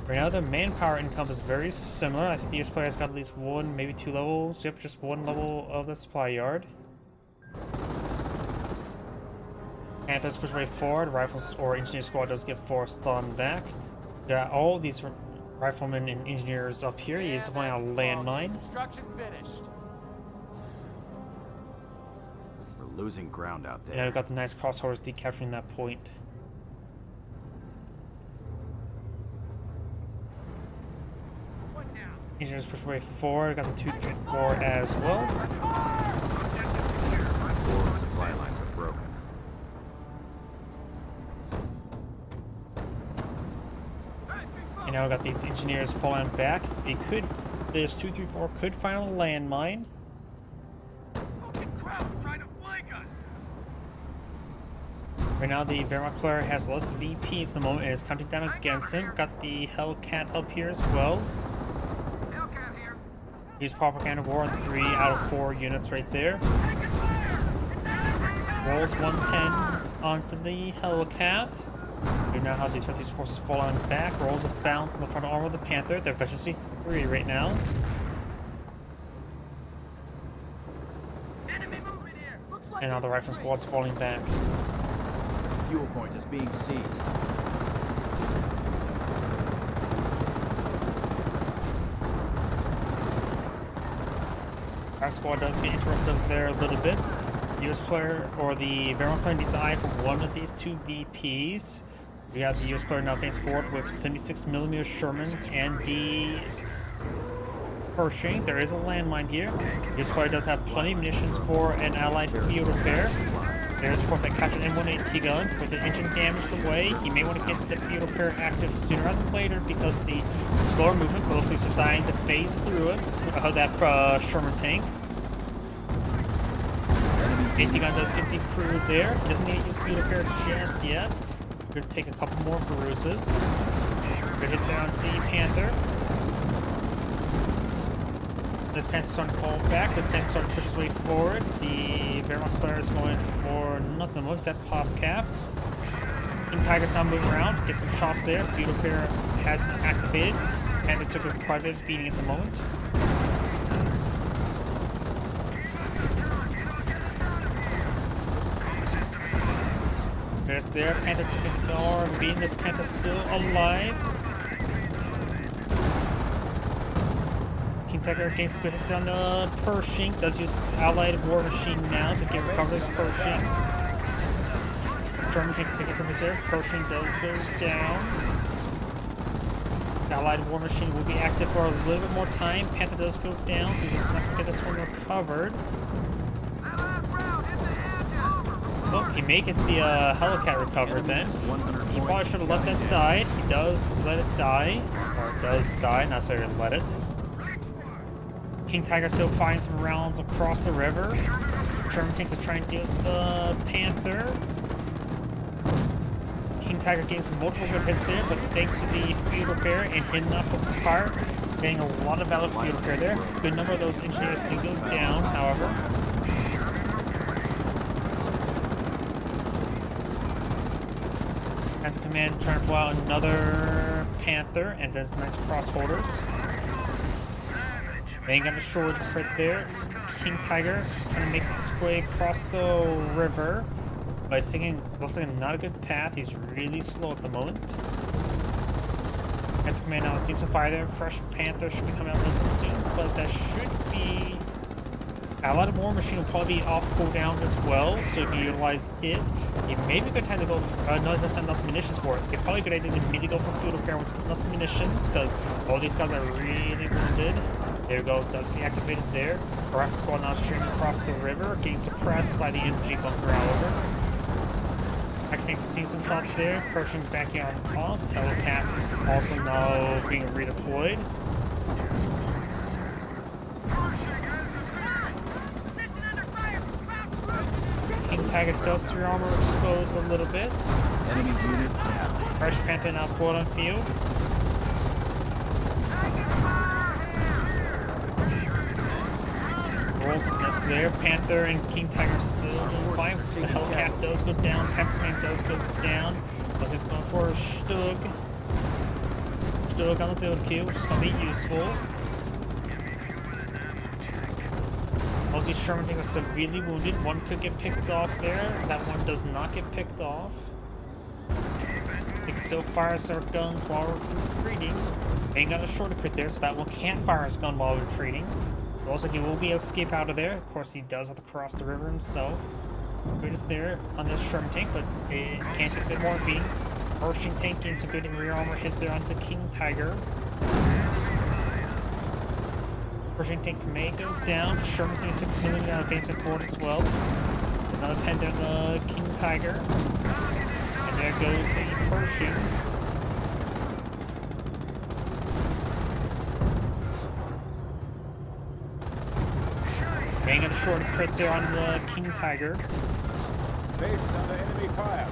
Right now the manpower income is very similar. I think the US player has got at least 1, maybe 2 levels. Yep, just 1 level of the supply yard. Panthers push way forward. Rifles or engineer squad does get forced on back. Yeah, all these riflemen and engineers up here. He's deploying a landmine. Construction finished. We're losing ground out there. Yeah, we've got the nice crosshaulers decapturing that point. Engineers push way forward. Got the 2-3-4 as well. Forward supply lines are broken. And now we got these engineers falling back. They could, there's 2, 3, 4, could find a landmine. Fucking crowd's trying to flank us. Right now, the Wehrmacht player has less VPs at the moment and is counting down against him. Got the Hellcat up here as well. Hellcat here. Use propaganda war on 3 out of 4 units right there. Taking fire. Rolls 110 onto the Hellcat. You know how these forces fall on back. Rolls a bounce on the front armor of the Panther. They're efficiency 3 right now. Enemy movement here. Looks like And now the rifle squad's falling back. Fuel point is being seized. Our squad does get interrupted there a little bit. US player, or the Wehrmacht player, needs to eye for one of these 2 VPs. We have the US player now advancing forward with 76mm Shermans and the Pershing. There is a landmine here. The US player does have plenty of munitions for an allied field repair. There's of course that Captain M1AT gun. With the engine damaged away, he may want to get the field repair active sooner rather than later because the slower movement mostly is designed to phase through it. That Sherman tank. AT gun does get the crew there. He doesn't need to use field repair just yet. Gonna take a couple more bruises. Gonna hit down the Panther. This Panther's starting to fall back. This Panther's starting to push his way forward. The Wehrmacht player is going for nothing more except pop cap. King Tiger's now moving around. Get some shots there. Field repair has been activated. Panther took a quite a bit of beating at the moment. There's there. Panther took a door of beating. This Panther's still alive. King Tiger gains some good hits down the Pershing. Does use Allied War Machine now to get recover his Pershing. German tank taking some hits there. Pershing does go down. The Allied War Machine will be active for a little bit more time. Panther does go down, so he's just not going to get this one recovered. Oh, he may get the Hellcat recovered then. He probably should have let that die. He does let it die. Or does die, not so let it. King Tiger still finds some rounds across the river. German tanks are trying to deal with the Panther. King Tiger gains multiple good hits there, but thanks to the field repair and hitting enough focus fire, getting a lot of valid field repair there. Good number of those engineers do go down, however. As a command, trying to pull out another Panther, and does nice cross holders. Bang on the shore crit there. King Tiger trying to make his way across the river. But he's taking, looks like not a good path. He's really slow at the moment. As a command now seems to fire there. Fresh Panther should be coming out a little soon, but that should be... Allied War Machine will probably be off cooldown as well, so if you utilize it, it may be a good time to go, no, that's not enough munitions for it. It's probably a good idea to immediately go for field repair once it's enough munitions, because all these guys are really wounded. There we go, does get activated there. Rifle squad now streaming across the river, getting suppressed by the MG bunker, however. I think seeing some shots there, Pershing backing on off. Hellcat also now being redeployed. King Tiger still has your armor exposed a little bit. Enemy unit down. Fresh Panther now pulled on field. Rolls a miss there. Panther and King Tiger still in fight. The Hellcat does go down. Panther does go down. Plus he's going for a Stug. Stug on the build queue, which is going to be useful. Most of these Sherman things are severely wounded. One could get picked off there. That one does not get picked off. They can still fire their guns while retreating. Ain't got a shorter crit there, so that one can't fire his gun while retreating. It looks like he will be able to escape out of there. Of course, he does have to cross the river himself. Good is there on this Sherman tank, but it can take a bit more beating. Pershing tank gains some good rear armor hits there onto the King Tiger. Pershing tank may go down. Sherman 76mm now advancing forward as well. There's another pen down the King Tiger. And there goes the Pershing. Bang on the short crit there on the King Tiger. Base is under enemy fire.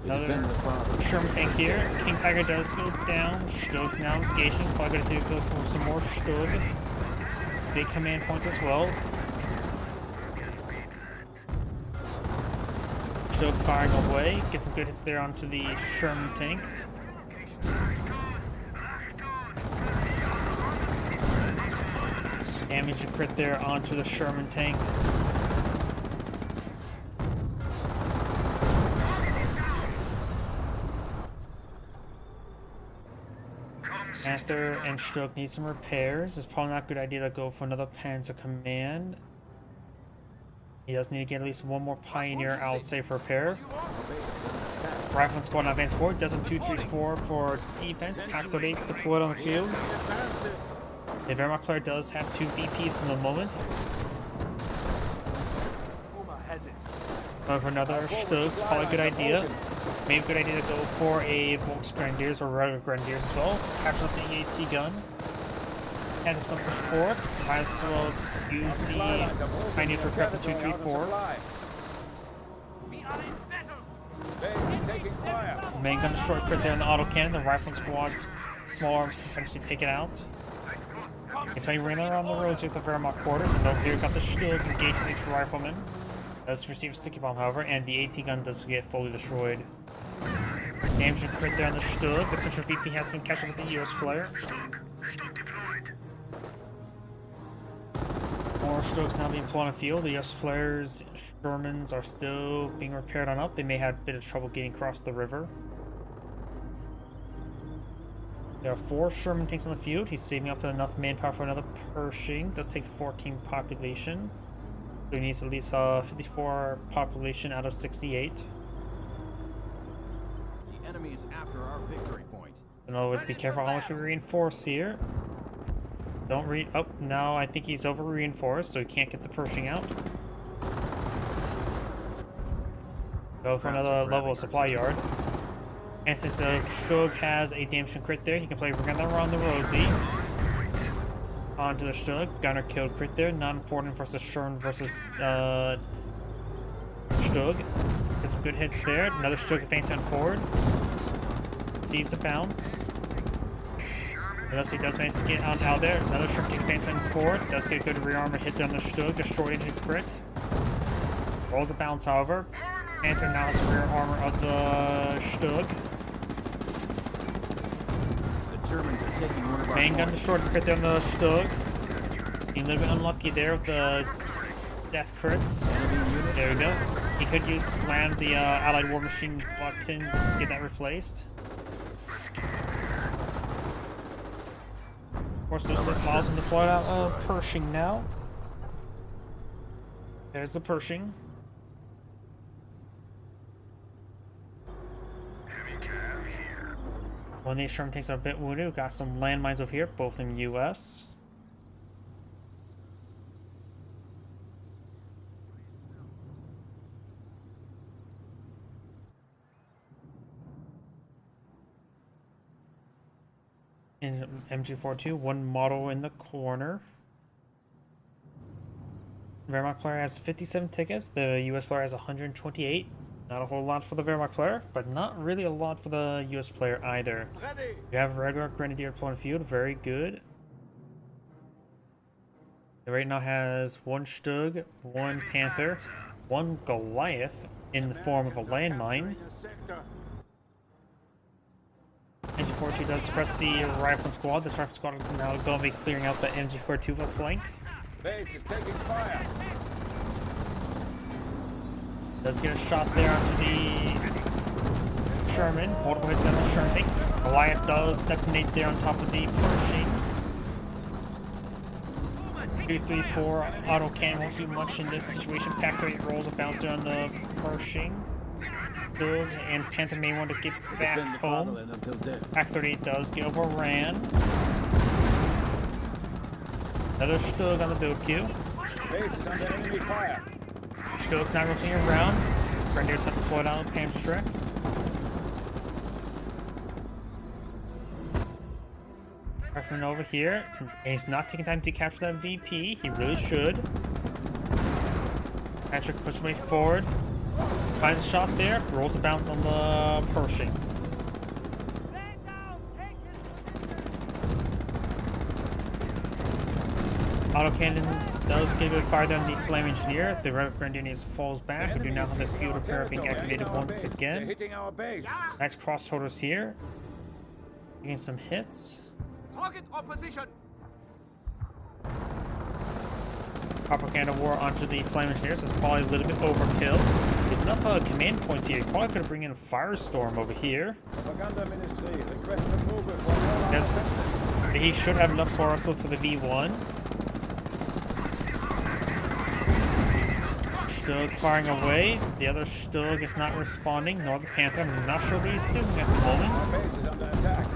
Another Sherman tank here. King Tiger does go down. Stug now engaging. Probably gonna go for some more Stug. Z command points as well. Stug firing away. Get some good hits there onto the Sherman tank. Damage and crit there onto the Sherman tank. Panther and Stug need some repairs. It's probably not a good idea to go for another Panzer Command. He does need to get at least one more Pioneer, I would say, for repair. Rifleman Squad on advance forward. Does a 2-3-4 for defense. Pack 38 deployed on the field. The Wehrmacht player does have 2 VPs in the moment. Go for another Stug. Probably a good idea. Maybe a good idea to go for a Volks Grenadiers or regular Grenadiers as well. Capture up the AT gun. And it's going to push forward. Might as well use the Pioneers for prep the 2-3-4. Base is taking fire. Main gun short crit there in the autocannon. The Rifleman Squad's small arms can potentially take it out. If they ran around the roads with the Wehrmacht quarters, and over here got the Stug engaging these riflemen. Does receive a sticky bomb, however, and the AT gun does get fully destroyed. Damage and crit there on the Stug. The Central VP has been catching up with the US player. More Stugs now being pulled on the field. The US players' Shermans are still being repaired on up. They may have a bit of trouble getting across the river. There are 4 Sherman tanks on the field. He's saving up enough manpower for another Pershing. Does take 14 population. So he needs at least 54 population out of 68. The enemy is after our victory point. And always be careful how much we reinforce here. Don't read. Oh, now I think he's over reinforced, so he can't get the Pershing out. Go for another level of supply yard. And since the Stug has a damage and crit there, he can play Gunner on the Rosie. Onto the Stug. Gunner killed crit there. Not important versus Sherman versus Stug. Get some good hits there. Another Stug advancing on forward. Receives a bounce. Unless he does manage to get out there. Another Sherman advancing forward. Does get a good rear armor hit on the Stug. Destroyed into crit. Rolls a bounce, however. Panther now has the rear armor of the Stug. The Germans are taking one of our Main gun points. destroyed crit there on the Stug. Being a little bit unlucky there with the death crits. There we go. He could use slam the Allied War Machine button to get that replaced. Of course, this allows him to deploy out Pershing now. There's the Pershing. One of these Sherman tanks are a bit wounded. We've got some landmines over here, both in US. In MG42, one model in the corner. Wehrmacht player has 57 tickets. The US player has 128. Not a whole lot for the Wehrmacht player, but not really a lot for the US player either. Ready. You have a regular Grenadier deployed field, very good. It right now has 1 Stug, 1 Panther, 1 Goliath in the form of a landmine. MG42 does suppress the Rifle Squad. This Rifle Squad is now going to be clearing out the MG42 flank. Base is taking fire. Does get a shot there onto the Sherman. Multiple hits on the Sherman. Goliath does detonate there on top of the Pershing. 2-3-4 auto cannon won't do much in this situation. Pack 38 rolls a bouncer on the Pershing. Good, and Panther may want to get back Defend the home. fatherland until death. Pack 38 does get overran. Another Stug on the build queue. Base is under enemy fire. Stug not rotating around. Grenadiers have deployed on the Panther track. Rifleman over here, and he's not taking time to capture that VP. He really should. Patrick pushes way forward. Finds a shot there. Rolls a bounce on the Pershing. Autocannon does get a bit farther than the Flame Engineer. The Red Grenadiers falls back. We do now have the field repair being activated once They're again. hitting our base. Nice cross shoulders here. Getting some hits. Target opposition. Propaganda war onto the Flame Engineers is probably a little bit overkill. There's enough command points here. You probably could bring in a Firestorm over here. Propaganda Ministry requests approval for all our offensive. He should have enough for us for the V1. Stug firing away. The other Stug is not responding, nor the Panther. I'm not sure what he's doing at the moment. Our base is under attack.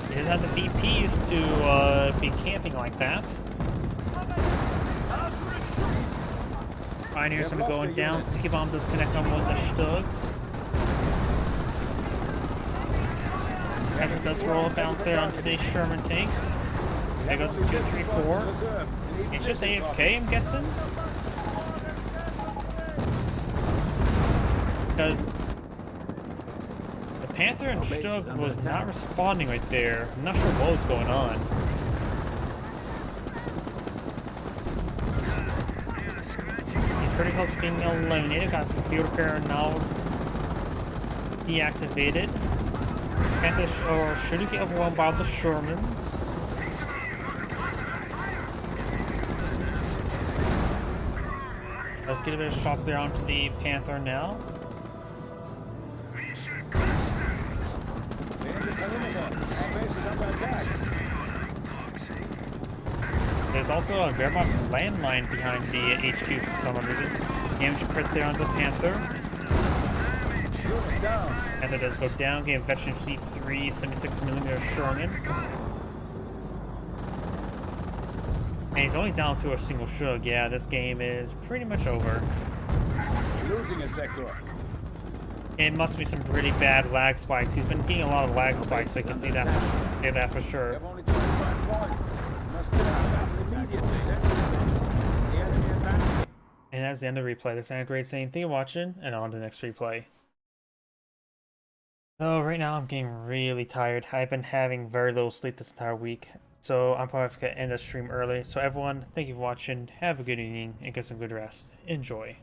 He doesn't have the VPs to be camping like that. Pioneers are going down. Sticky Bomb does connect on one of the Stugs. Panther does roll a bounce there onto the Sherman tank. There goes the 2, 3, 4. It's just AFK, I'm guessing. Because the Panther and Stug was not responding right there. I'm not sure what was going on. He's pretty close to being eliminated. Got field repair now deactivated. Panther shouldn't get overwhelmed by the Shermans. Let's get a bit of shots there onto the Panther now. There's also a Wehrmacht landmine behind the HQ for some reason. Damage crit there on the Panther. Panther does go down, getting Veteran C3 76mm Sherman. And he's only down to a single Shug. Yeah, this game is pretty much over. Losing a sector. It must be some pretty bad lag spikes. He's been getting a lot of lag spikes. I can see that. Get that for sure. They have only 25 points. Must get out of that immediately. The enemy advances. And that's the end of the replay. This is great saying thank you for watching, and on to the next replay. So right now I'm getting really tired. I've been having very little sleep this entire week. So I'm probably going to end the stream early. So everyone, thank you for watching. Have a good evening and get some good rest. Enjoy.